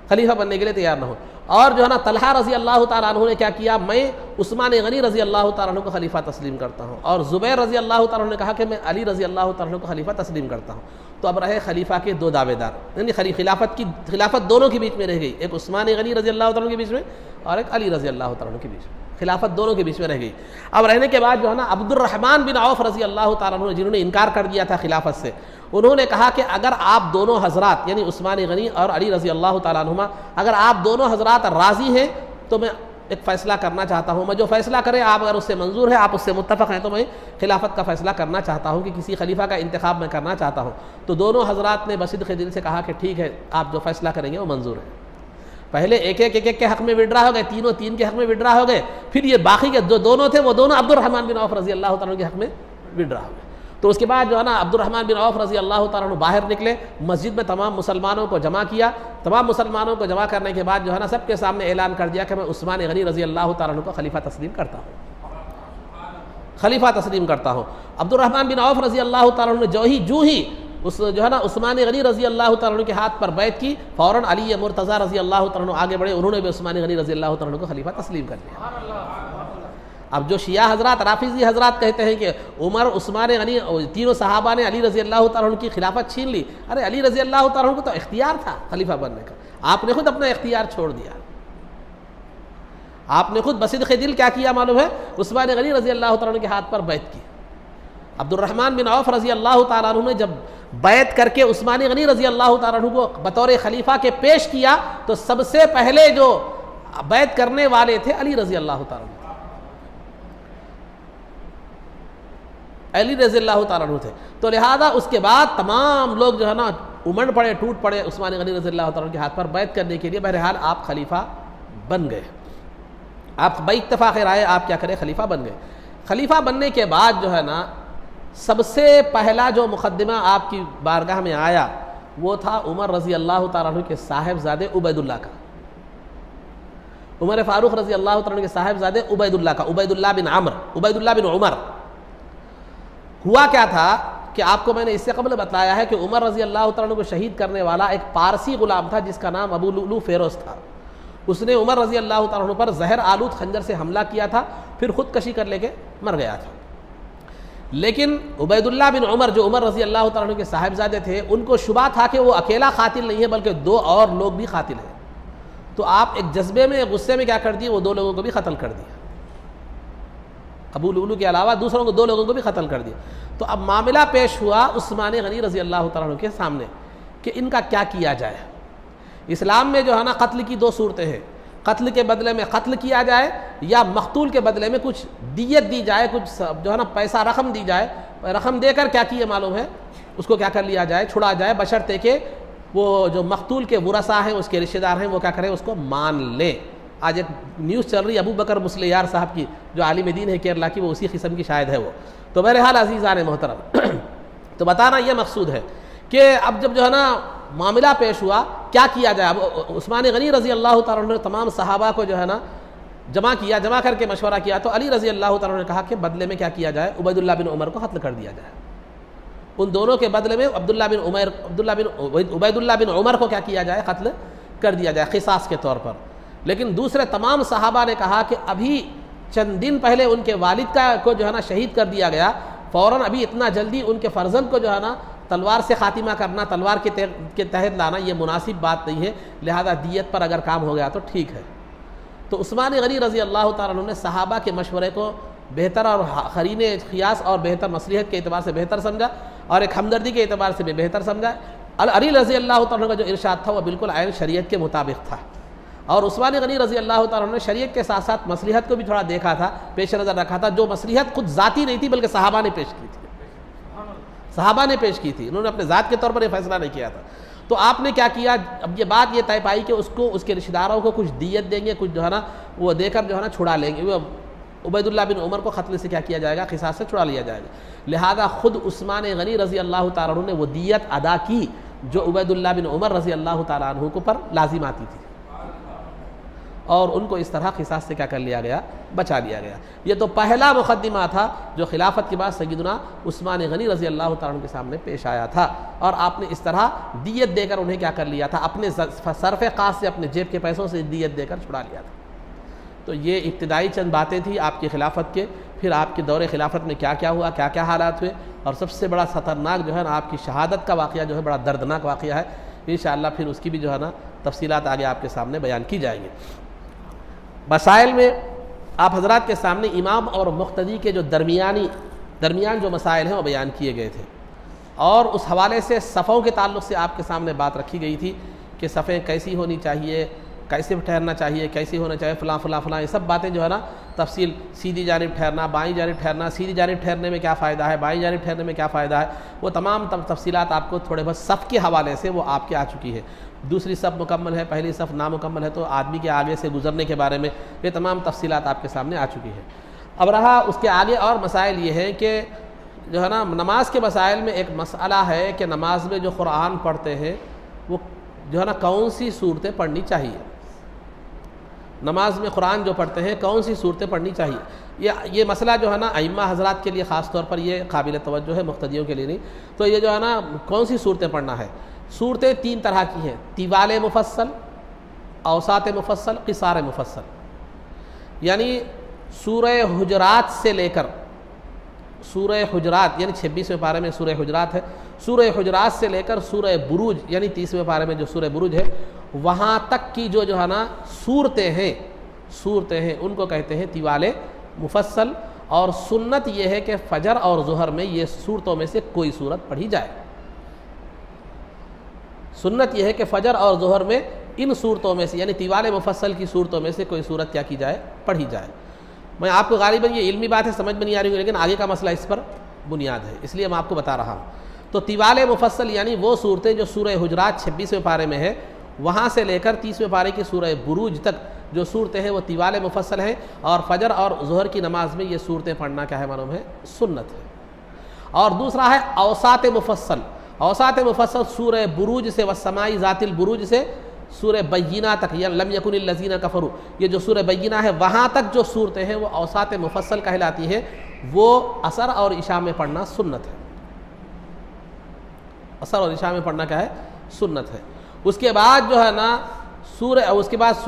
خلیفہ بننے کے لیے تیار نہ ہو. اور جو ہے نا طلحہ رضی اللہ تعالیٰ عنہ نے کیا کیا، میں عثمان غنی رضی اللہ تعالیٰ عنہ کو خلیفہ تسلیم کرتا ہوں. اور زبیر رضی اللہ تعالیٰ عنہ نے کہا کہ میں علی رضی اللہ تعالیٰ عنہ کو خلیفہ تسلیم کرتا ہوں. تو اب رہے خلیفہ کے دو دعوے دار، یعنی خلافت دونوں کے بیچ میں رہ گئی، ایک عثمان غنی رضی اللہ تعالیٰ عنہ کے بیچ میں اور ایک علی رضی اللہ تعالیٰ عنہ کے بیچ میں. خلافت دونوں کے بیچ میں رہ گئی. اب رہنے کے بعد جو ہے نا عبد الرحمن بن عوف رضی اللہ تعالیٰ عنہ جنہوں نے انکار کر دیا تھا خلافت سے، انہوں نے کہا کہ اگر آپ دونوں حضرات یعنی عثمان غنی اور علی رضی اللہ تعالیٰ عنہما اگر آپ دونوں حضرات راضی ہیں تو میں ایک فیصلہ کرنا چاہتا ہوں، میں جو فیصلہ کریں آپ اگر اس سے منظور ہے، آپ اس سے متفق ہیں، تو میں خلافت کا فیصلہ کرنا چاحتا ہوں کہ کسی خلیفہ کا انتخاب میں کرنا چاہتا ہوں. تو دونوں حضرات نے بصدق دل سے کہا کہ ٹھیک ہے، آپ جو فیصلہ کریں گے وہ منظور ہے. پہلے ایک کے حق میں وڈرا ہو گئے، تینوں تین کے حق میں وڈرا ہو گئے، پھر یہ باقی کے جو دونوں تھے وہ دونوں عبد الرحمن بن عوف رضی اللہ تعالیٰ عنہ کے حق میں وڈرا ہو گئے. تو اس کے بعد جو ہے نا عبد الرحمن بن عوف رضی اللہ تعالیٰ عنہ باہر نکلے، مسجد میں تمام مسلمانوں کو جمع کیا. تمام مسلمانوں کو جمع کرنے کے بعد جو ہے نا سب کے سامنے اعلان کر دیا کہ میں عثمان غنی رضی اللہ تعالیٰ عنہ کو خلیفہ تسلیم کرتا ہوں، خلیفہ تسلیم کرتا ہوں. عبد الرحمن بن عوف رضی اللہ تعالیٰ عنہ نے جو ہی اس جو ہے نا عثمان غنی رضی اللہ تعالیٰ عنہ کے ہاتھ پر بیعت کی، فوراً علی مرتضیٰ رضی اللہ تعالیٰ عنہ آگے بڑھے، انہوں نے بھی عثمان غنی رضی اللہ تعالیٰ عنہ کو خلیفہ تسلیم کر لیا. اب جو شیعہ حضرات رافضی حضرات کہتے ہیں کہ عمر عثمان غنی تینوں صحابہ نے علی رضی اللہ تعالیٰ عنہ کی خلافت چھین لی، ارے علی رضی اللہ تعالیٰ عنہ کو تو اختیار تھا خلیفہ بننے کا، آپ نے خود اپنا اختیار چھوڑ دیا، آپ نے خود بصدق دل کیا کیا معلوم ہے، عثمان غنی رضی اللہ تعالیٰ عنہ کے ہاتھ پر بیعت کی. عبد الرحمن بن عوف رضی اللہ تعالیٰ عنہ نے جب بیعت کر کے عثمان غنی رضی اللہ تعالیٰ عنہ کو بطور خلیفہ کے پیش کیا تو سب سے پہلے جو بیعت کرنے والے تھے علی رضی اللہ تعالیٰ عنہ، علی رضی اللہ تعالیٰ عنہ تھے. تو لہذا اس کے بعد تمام لوگ جو ہے نا امنڈ پڑے، ٹوٹ پڑے عثمان غنی رضی اللہ تعالیٰ عنہ کے ہاتھ پر بیعت کرنے کے لیے. بہرحال آپ خلیفہ بن گئے، آپ باتفاق رائے آپ کیا کرے، خلیفہ بن گئے. خلیفہ بننے کے بعد جو ہے نا سب سے پہلا جو مقدمہ آپ کی بارگاہ میں آیا وہ تھا عمر رضی اللہ تعالیٰ عنہ کے صاحبزادے عبید اللہ کا، عمر فاروق رضی اللہ تعالیٰ عنہ کے صاحبزادے عبید اللہ کا، عبید اللہ بن عمر. ہوا کیا تھا کہ آپ کو میں نے اس سے قبل بتایا ہے کہ عمر رضی اللہ تعالیٰ عنہ کو شہید کرنے والا ایک پارسی غلام تھا جس کا نام ابو لؤلؤ فیروز تھا. اس نے عمر رضی اللہ تعالیٰ عنہ پر زہر آلود خنجر سے حملہ کیا تھا، پھر خودکشی کر لے کے مر گیا تھا. لیکن عبید اللہ بن عمر جو عمر رضی اللہ تعالیٰ عنہ کے صاحبزادے تھے، ان کو شبہ تھا کہ وہ اکیلا قاتل نہیں ہے بلکہ دو اور لوگ بھی قاتل ہیں. تو آپ ایک جذبے میں غصے میں کیا کر دیے، وہ دو لوگوں کو بھی قتل کر دیا، ابو لؤلؤ کے علاوہ دوسروں کو دو لوگوں کو بھی قتل کر دیا. تو اب معاملہ پیش ہوا عثمان غنی رضی اللہ تعالیٰ عنہ کے سامنے کہ ان کا کیا کیا جائے. اسلام میں جو ہے نا قتل کی دو صورتیں ہیں، قتل کے بدلے میں قتل کیا جائے یا مقتول کے بدلے میں کچھ دیت دی جائے، کچھ جو ہے نا پیسہ رقم دی جائے. رقم دے کر کیا کیے معلوم ہے، اس کو کیا کر لیا جائے، چھڑا جائے، بشرطے کہ وہ جو مقتول کے ورثاء ہیں، اس کے رشتہ دار ہیں، وہ کیا کریں، اس کو مان لیں. آج ایک نیوز چل رہی ہے ابو بکر مسلیار صاحب کی، جو عالم دین ہے کیرلا کی، وہ اسی قسم کی شاید ہے وہ. تو بہرحال عزیزان محترم، تو بتانا یہ مقصود ہے کہ اب جب جو ہے نا معاملہ پیش ہوا کیا کیا جائے. اب عثمان غنی رضی اللہ تعالیٰ عنہ نے تمام صحابہ کو جو ہے نا جمع کر کے مشورہ کیا. تو علی رضی اللہ تعالیٰ عنہ نے کہا کہ بدلے میں کیا کیا جائے، عبید اللہ بن عمر کو قتل کر دیا جائے. ان دونوں کے بدلے میں عبید اللہ بن عمر کو کیا کیا جائے، قتل کر دیا جائے قصاص کے طور پر. لیکن دوسرے تمام صحابہ نے کہا کہ ابھی چند دن پہلے ان کے والد کو جو ہے نا شہید کر دیا گیا، فوراً ابھی اتنا جلدی ان کے فرزند کو جو ہے نا تلوار سے خاتمہ کرنا، تلوار کے تحت لانا، یہ مناسب بات نہیں ہے. لہذا دیت پر اگر کام ہو گیا تو ٹھیک ہے. تو عثمان غنی رضی اللہ تعالیٰ عنہ نے صحابہ کے مشورے کو بہتر اور قرین قیاس اور بہتر مصلحت کے اعتبار سے بہتر سمجھا، اور ایک ہمدردی کے اعتبار سے بھی بہتر سمجھا. علی رضی اللہ تعالیٰ عنہ کا جو ارشاد تھا وہ بالکل عین شریعت کے مطابق تھا. اور عثمان غنی رضی اللہ تعالیٰ عنہ نے شریعت کے ساتھ ساتھ مصلحت کو بھی تھوڑا دیکھا تھا، پیش نظر رکھا تھا، جو مصلحت خود ذاتی نہیں تھی بلکہ صحابہ نے پیش کی تھی، انہوں نے اپنے ذات کے طور پر یہ فیصلہ نہیں کیا تھا. تو آپ نے کیا کیا، اب یہ بات یہ طے پائی کہ اس کو اس کے رشتہ داروں کو کچھ دیت دیں گے، کچھ جو ہے نا وہ دے کر جو ہے نا چھڑا لیں گے، عبید اللہ بن عمر کو قتل سے کیا کیا جائے گا، قصاص سے چھڑا لیا جائے گا۔ لہذا خود عثمان غنی رضی اللہ تعالیٰ عنہ نے وہ دیت ادا کی جو عبید اللہ بن عمر رضی اللہ تعالیٰ عنہ کو پر لازم آتی تھی، اور ان کو اس طرح قصاص سے کیا کر لیا گیا، بچا لیا گیا۔ یہ تو پہلا مقدمہ تھا جو خلافت کے بعد سیدنا عثمان غنی رضی اللہ تعالیٰ عنہ کے سامنے پیش آیا تھا، اور آپ نے اس طرح دیت دے کر انہیں کیا کر لیا تھا، اپنے صرف قاص سے اپنے جیب کے پیسوں سے دیت دے کر چھڑا لیا تھا۔ تو یہ ابتدائی چند باتیں تھیں آپ کی خلافت کے، پھر آپ کے دور خلافت میں کیا کیا ہوا، کیا کیا حالات ہوئے، اور سب سے بڑا خطرناک جو ہے نا آپ کی شہادت کا واقعہ جو ہے بڑا دردناک واقعہ ہے، انشاءاللہ پھر اس کی بھی جو ہے نا تفصیلات آگے آپ کے سامنے بیان کی جائیں گی۔ مسائل میں آپ حضرات کے سامنے امام اور مقتدی کے جو درمیان جو مسائل ہیں وہ بیان کیے گئے تھے، اور اس حوالے سے صفوں کے تعلق سے آپ کے سامنے بات رکھی گئی تھی کہ صفیں کیسی ہونی چاہیے، کیسے ٹھہرنا چاہیے، کیسے ہونا چاہیے، فلاں فلاں فلاں، یہ سب باتیں جو ہے نا تفصیل، سیدھی جانب ٹھہرنا، بائیں جانب ٹھہرنا، سیدھی جانب ٹھہرنے میں کیا فائدہ ہے، بائیں جانب ٹھہرنے میں کیا فائدہ ہے، وہ تمام تفصیلات آپ کو تھوڑے بہت صف کے حوالے سے وہ آپ کے آ چکی ہے۔ دوسری صف مکمل ہے، پہلی صف نامکمل ہے، تو آدمی کے آگے سے گزرنے کے بارے میں یہ تمام تفصیلات آپ کے سامنے آ چکی ہے۔ اب رہا اس کے آگے اور مسائل یہ ہے کہ جو ہے نا نماز کے مسائل میں ایک مسئلہ ہے کہ نماز میں جو قرآن پڑھتے ہیں وہ جو ہے نا کون سی صورتیں پڑھنی چاہیے، نماز میں قرآن جو پڑھتے ہیں کون سی صورتیں پڑھنی چاہیے۔ یہ مسئلہ جو ہے نا ائمہ حضرات کے لیے خاص طور پر یہ قابل توجہ ہے، مقتدیوں کے لیے نہیں۔ تو یہ جو ہے نا کون سی صورتیں پڑھنا ہے، صورتیں تین طرح کی ہیں، طوال مفصل، اوساط مفصل، قصار مفصل۔ یعنی سورہ حجرات سے لے کر سورہ حجرات یعنی 26ویں پارے میں سورہ حجرات ہے، سورہ حجرات سے لے کر سورہ بروج یعنی 30ویں پارے میں جو سورہ بروج ہے وہاں تک کی جو ہے نا صورتیں ہیں ان کو کہتے ہیں طوال مفصل، اور سنت یہ ہے کہ فجر اور ظہر میں یہ صورتوں میں سے کوئی صورت پڑھی جائے۔ سنت یہ ہے کہ فجر اور ظہر میں ان صورتوں میں سے یعنی طوال مفصل کی صورتوں میں سے کوئی صورت کیا کی جائے، پڑھی جائے۔ میں آپ کو غالباً یہ علمی بات ہے سمجھ میں نہیں آ رہی لیکن آگے کا مسئلہ اس پر بنیاد ہے، اس لیے میں آپ کو بتا رہا ہوں۔ تو طوال مفصل یعنی وہ صورتیں جو سورہ حجرات 26ویں پارے میں ہے، وہاں سے لے کر 30ویں پارے کی سورہ بروج تک جو صورتیں ہیں وہ طوال مفصل ہیں، اور فجر اور ظہر کی نماز میں یہ صورتیں پڑھنا کیا ہے، معلوم ہے، سنت ہے۔ اور دوسرا ہے اوساط مفصل۔ اوساط مفصل سورہ بروج سے والسماء ذات البروج سے سورہ بینہ تک، یا لم یکن الذین کفروا، یہ جو سورہ بینہ ہے وہاں تک جو صورتیں ہیں وہ اوساط مفصل کہلاتی ہیں، وہ عصر اور عشاء میں پڑھنا سنت ہے۔ عصر اور عشاء میں پڑھنا کیا ہے، سنت ہے۔ اس کے بعد جو ہے نا اس کے بعد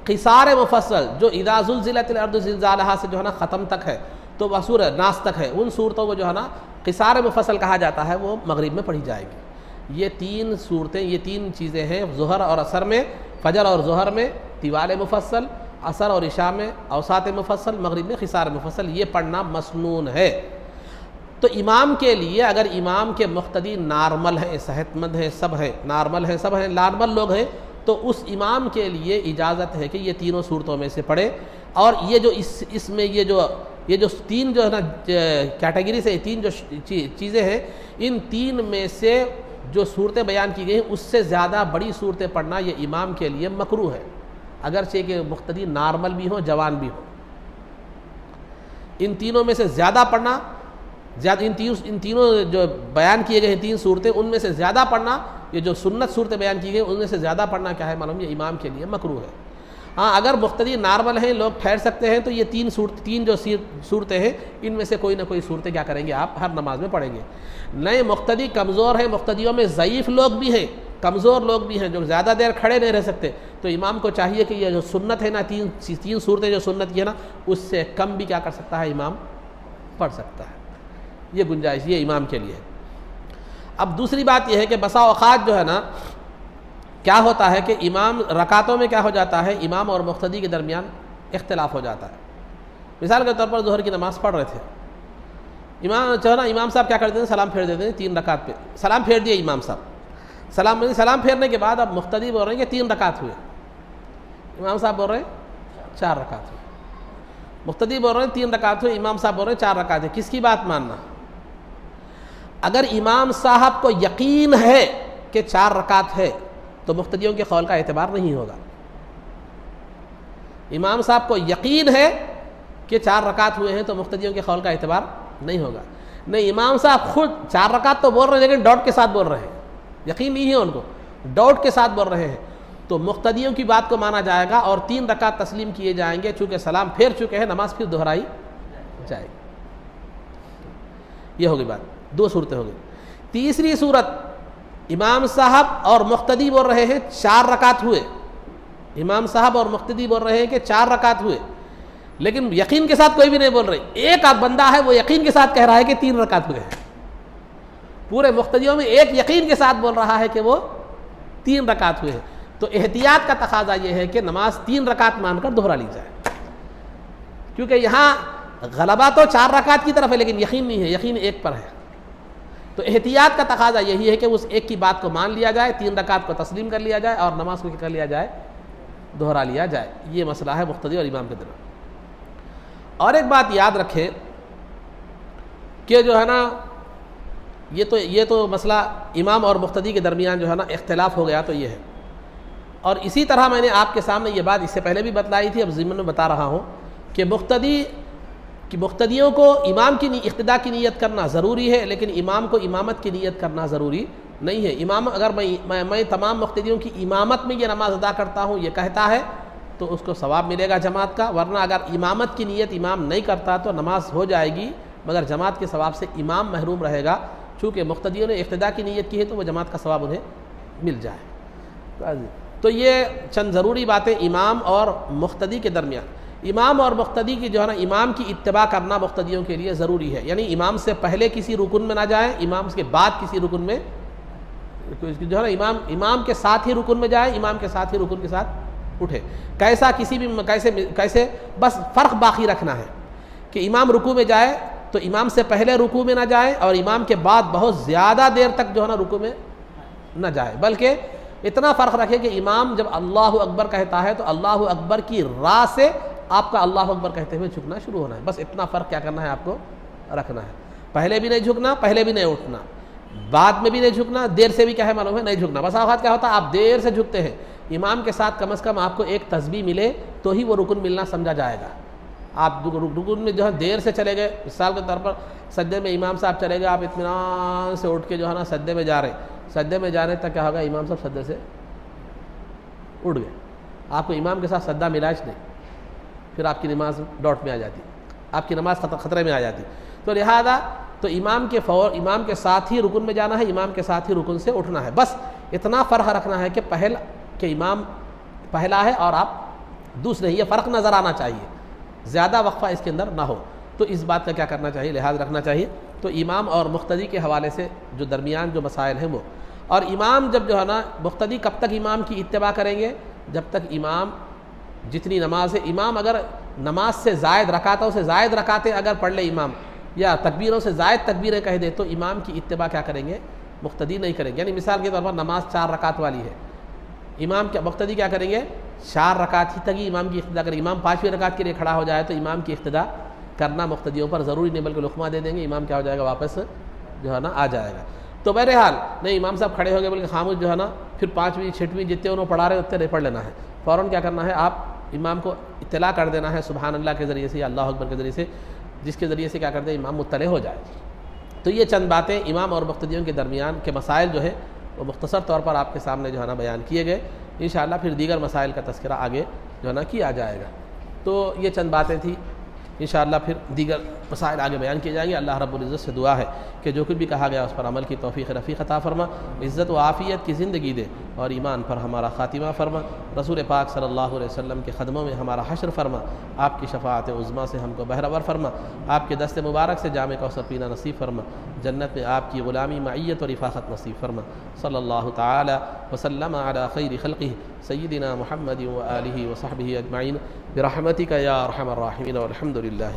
قصار مفصل جو اذا زلزلت الارض زلزالہا سے جو ہے نا ختم تک ہے، تو وہ سورہ ناس تک ہے، ان صورتوں کو جو ہے نا قصار مفصل کہا جاتا ہے، وہ مغرب میں پڑھی جائے گی۔ یہ تین صورتیں، یہ تین چیزیں ہیں، ظہر اور عصر میں، فجر اور ظہر میں طوال مفصل، عصر اور عشاء میں اوساط مفصل، مغرب میں قصار مفصل، یہ پڑھنا مسنون ہے۔ تو امام کے لیے اگر امام کے مقتدی نارمل ہیں، صحت مند ہیں، سب ہیں، نارمل ہیں، سب ہیں، نارمل لوگ ہیں، تو اس امام کے لیے اجازت ہے کہ یہ تینوں صورتوں میں سے پڑھے۔ اور یہ جو اس میں یہ جو تین جو ہے نا کیٹیگری سے تین جو چیزیں ہیں، ان تین میں سے جو صورتیں بیان کی گئی ہیں اس سے زیادہ بڑی صورتیں پڑھنا یہ امام کے لیے مکروہ ہے، اگرچہ کہ مقتدی نارمل بھی ہوں، جوان بھی ہوں۔ ان تینوں میں سے زیادہ پڑھنا، ان تینوں جو بیان کیے گئے ہیں تین صورتیں، ان میں سے زیادہ پڑھنا، یہ جو سنت صورتیں بیان کی گئی ان میں سے زیادہ پڑھنا کیا ہے، معلوم یہ امام کے لیے مکروہ ہے۔ ہاں اگر مقتدی نارمل ہیں، لوگ ٹھہر سکتے ہیں، تو یہ تین جو صورتیں ہیں ان میں سے کوئی نہ کوئی صورتیں کیا کریں گے، آپ ہر نماز میں پڑھیں گے۔ نئے مقتدی کمزور ہیں، مقتدیوں میں ضعیف لوگ بھی ہیں، کمزور لوگ بھی ہیں جو زیادہ دیر کھڑے نہیں رہ سکتے، تو امام کو چاہیے کہ یہ جو سنت ہے نا، تین صورتیں جو سنت کی ہے نا، اس سے کم بھی کیا کر سکتا ہے، امام پڑھ سکتا ہے۔ یہ گنجائش یہ امام کے لیے ہے۔ اب دوسری بات یہ ہے کہ بسا اوقات جو ہے نا کیا ہوتا ہے کہ امام رکعتوں میں کیا ہو جاتا ہے، امام اور مقتدی کے درمیان اختلاف ہو جاتا ہے۔ مثال کے طور پر ظہر کی نماز پڑھ رہے تھے، امام صاحب کیا کرتے ہیں، سلام پھیر دیتے ہیں 3 رکعت پہ، سلام پھیر دیا امام صاحب، سلام پھیرنے کے بعد اب مقتدی بول رہے ہیں کہ 3 رکعت ہوئے، امام صاحب بول رہے ہیں 4 رکعت ہوئے، مقتدی بول رہے ہیں 3 رکعت ہوئے، امام صاحب بول رہے ہیں 4 رکعت ہے، کس کی بات ماننا؟ اگر امام صاحب کو یقین ہے کہ 4 رکعت ہے تو مقتدیوں کے قول کا اعتبار نہیں ہوگا. امام صاحب کو یقین ہے کہ 4 رکعت ہوئے ہیں تو مقتدیوں کے قول کا اعتبار نہیں ہوگا. نہیں، امام صاحب خود 4 رکعت تو بول رہے ہیں لیکن ڈاؤٹ کے ساتھ بول رہے ہیں، یقین نہیں ہے ان کو، ڈاؤٹ کے ساتھ بول رہے ہیں، تو مقتدیوں کی بات کو مانا جائے گا اور 3 رکعت تسلیم کیے جائیں گے. چونکہ سلام پھیر چکے ہیں، نماز پھر دہرائی جائے گی. یہ ہوگی بات. 2 صورتیں ہو گئی. تیسری صورت، امام صاحب اور مقتدی بول رہے ہیں 4 رکعت ہوئے، امام صاحب اور مقتدی بول رہے ہیں کہ 4 رکعت ہوئے، لیکن یقین کے ساتھ کوئی بھی نہیں بول رہے. ایک بندہ ہے وہ یقین کے ساتھ کہہ رہا ہے کہ 3 رکعت ہوئے ہیں. پورے مقتدیوں میں ایک یقین کے ساتھ بول رہا ہے کہ وہ 3 رکعت ہوئے ہیں. تو احتیاط کا تقاضا یہ ہے کہ نماز 3 رکعت مان کر دہرا لی جائے، کیونکہ یہاں غلبہ تو 4 رکعت کی طرف ہے لیکن یقین نہیں ہے، یقین ایک پر ہے. تو احتیاط کا تقاضا یہی ہے کہ اس ایک کی بات کو مان لیا جائے، 3 رکعت کو تسلیم کر لیا جائے اور نماز کو کر لیا جائے، دہرا لیا جائے. یہ مسئلہ ہے مقتدی اور امام کے درمیان. اور ایک بات یاد رکھیں کہ جو ہے نا یہ تو مسئلہ امام اور مقتدی کے درمیان جو ہے نا اختلاف ہو گیا تو یہ ہے. اور اسی طرح میں نے آپ کے سامنے یہ بات اس سے پہلے بھی بتلائی تھی، اب ضمن میں بتا رہا ہوں کہ مقتدیوں کو امام کی اقتداء کی نیت کرنا ضروری ہے، لیکن امام کو امامت کی نیت کرنا ضروری نہیں ہے. امام اگر میں تمام مقتدیوں کی امامت میں یہ نماز ادا کرتا ہوں یہ کہتا ہے تو اس کو ثواب ملے گا جماعت کا، ورنہ اگر امامت کی نیت امام نہیں کرتا تو نماز ہو جائے گی مگر جماعت کے ثواب سے امام محروم رہے گا. چونکہ مقتدیوں نے اقتداء کی نیت کی ہے تو وہ جماعت کا ثواب انہیں مل جائے. تو یہ چند ضروری باتیں امام اور مقتدی کے درمیان. امام اور مقتدی کی جو ہے نا امام کی اتباع کرنا مقتدیوں کے لیے ضروری ہے، یعنی امام سے پہلے کسی رکن میں نہ جائیں، امام کے بعد کسی رکن میں جو ہے نا امام کے ساتھ ہی رکن میں جائے، امام کے ساتھ ہی رکن کے ساتھ اٹھے. کیسا کسی بھی کیسے بس فرق باقی رکھنا ہے کہ امام رکوع میں جائے تو امام سے پہلے رکوع میں نہ جائے اور امام کے بعد بہت زیادہ دیر تک جو ہے نا رکوع میں نہ جائے، بلکہ اتنا فرق رکھے کہ امام جب اللہ اکبر کہتا ہے تو اللہ اکبر کی راہ سے آپ کا اللہ اکبر کہتے ہوئے جھکنا شروع ہونا ہے. بس اتنا فرق کیا کرنا ہے آپ کو رکھنا ہے. پہلے بھی نہیں جھکنا، پہلے بھی نہیں اٹھنا، بعد میں بھی نہیں جھکنا، دیر سے بھی کیا ہے معلوم ہے نہیں جھکنا. بس اوقات کیا ہوتا ہے آپ دیر سے جھکتے ہیں، امام کے ساتھ کم از کم آپ کو ایک تسبیح ملے تو ہی وہ رکن ملنا سمجھا جائے گا. آپ رکن میں جو ہے دیر سے چلے گئے، مثال کے طور پر سجدے میں امام صاحب چلے گئے، آپ اطمینان سے اٹھ کے جو ہے نا سجدے میں جا رہے ہیں، سجدے میں جانے تک کیا ہوگا امام صاحب سجدے سے اٹھ گئے، آپ کو امام کے ساتھ سجدہ ملا نہیں، پھر آپ کی نماز ڈاؤٹ میں آ جاتی، آپ کی نماز خطرے میں آ جاتی. تو لہذا تو امام کے ساتھ ہی رکن میں جانا ہے، امام کے ساتھ ہی رکن سے اٹھنا ہے. بس اتنا فرق رکھنا ہے کہ امام پہلا ہے اور آپ دوسرے، یہ فرق نظر آنا چاہیے، زیادہ وقفہ اس کے اندر نہ ہو. تو اس بات کا کیا کرنا چاہیے، لحاظ رکھنا چاہیے. تو امام اور مقتدی کے حوالے سے جو درمیان جو مسائل ہیں وہ، اور امام جب جو ہے نا مقتدی کب تک امام کی اتباع کریں گے، جب تک امام جتنی نماز ہے، امام اگر نماز سے زائد رکعتوں سے زائد رکعتیں اگر پڑھ لے امام، یا تکبیروں سے زائد تکبیریں کہہ دے تو امام کی اتباع کیا کریں گے، مقتدی نہیں کریں گے. یعنی مثال کے طور پر نماز 4 رکعت والی ہے، مقتدی کیا کریں گے، 4 رکعت ہی تک ہی امام کی اقتداء کریں گے. امام 5ویں رکعت کے لیے کھڑا ہو جائے تو امام کی اقتداء کرنا مقتدیوں پر ضروری نہیں، بلکہ لقمہ دے دیں گے، امام کیا ہو جائے گا، واپس جو ہے نا آ جائے گا. تو بہرحال نہیں امام صاحب کھڑے ہو گئے بلکہ خاموش جو ہے نا پھر 5ویں 6ویں جتنے انہوں پڑھا رہے اتنے نہیں پڑھ لینا ہے، فوراً کیا کرنا ہے، آپ امام کو اطلاع کر دینا ہے سبحان اللہ کے ذریعے سے یا اللہ اکبر کے ذریعے سے، جس کے ذریعے سے کیا کرتے ہیں امام مطلع ہو جائے. تو یہ چند باتیں امام اور مقتدیوں کے درمیان کے مسائل جو ہے وہ مختصر طور پر آپ کے سامنے جو ہے نا بیان کیے گئے. انشاءاللہ پھر دیگر مسائل کا تذکرہ آگے جو ہے نا کیا جائے گا. تو یہ چند باتیں تھیں، انشاءاللہ پھر دیگر مسائل آگے بیان کیے جائیں گے. اللہ رب العزت سے دعا ہے کہ جو کچھ بھی کہا گیا اس پر عمل کی توفیق رفیق عطا فرما، عزت و عافیت کی زندگی دے اور ایمان پر ہمارا خاتمہ فرما. رسول پاک صلی اللہ علیہ وسلم کے قدموں میں ہمارا حشر فرما، آپ کی شفاعت عظمیٰ سے ہم کو بہرور فرما، آپ کے دست مبارک سے جام کوثر پینا نصیب فرما، جنت میں آپ کی غلامی معیت و رفاقت نصیب فرما. صلی اللہ تعالی وسلم علی خیر خلقہ سیدنا محمد و آلہ و صحبہ اجمعین برحمتک یا ارحم الراحمین والحمد للہ.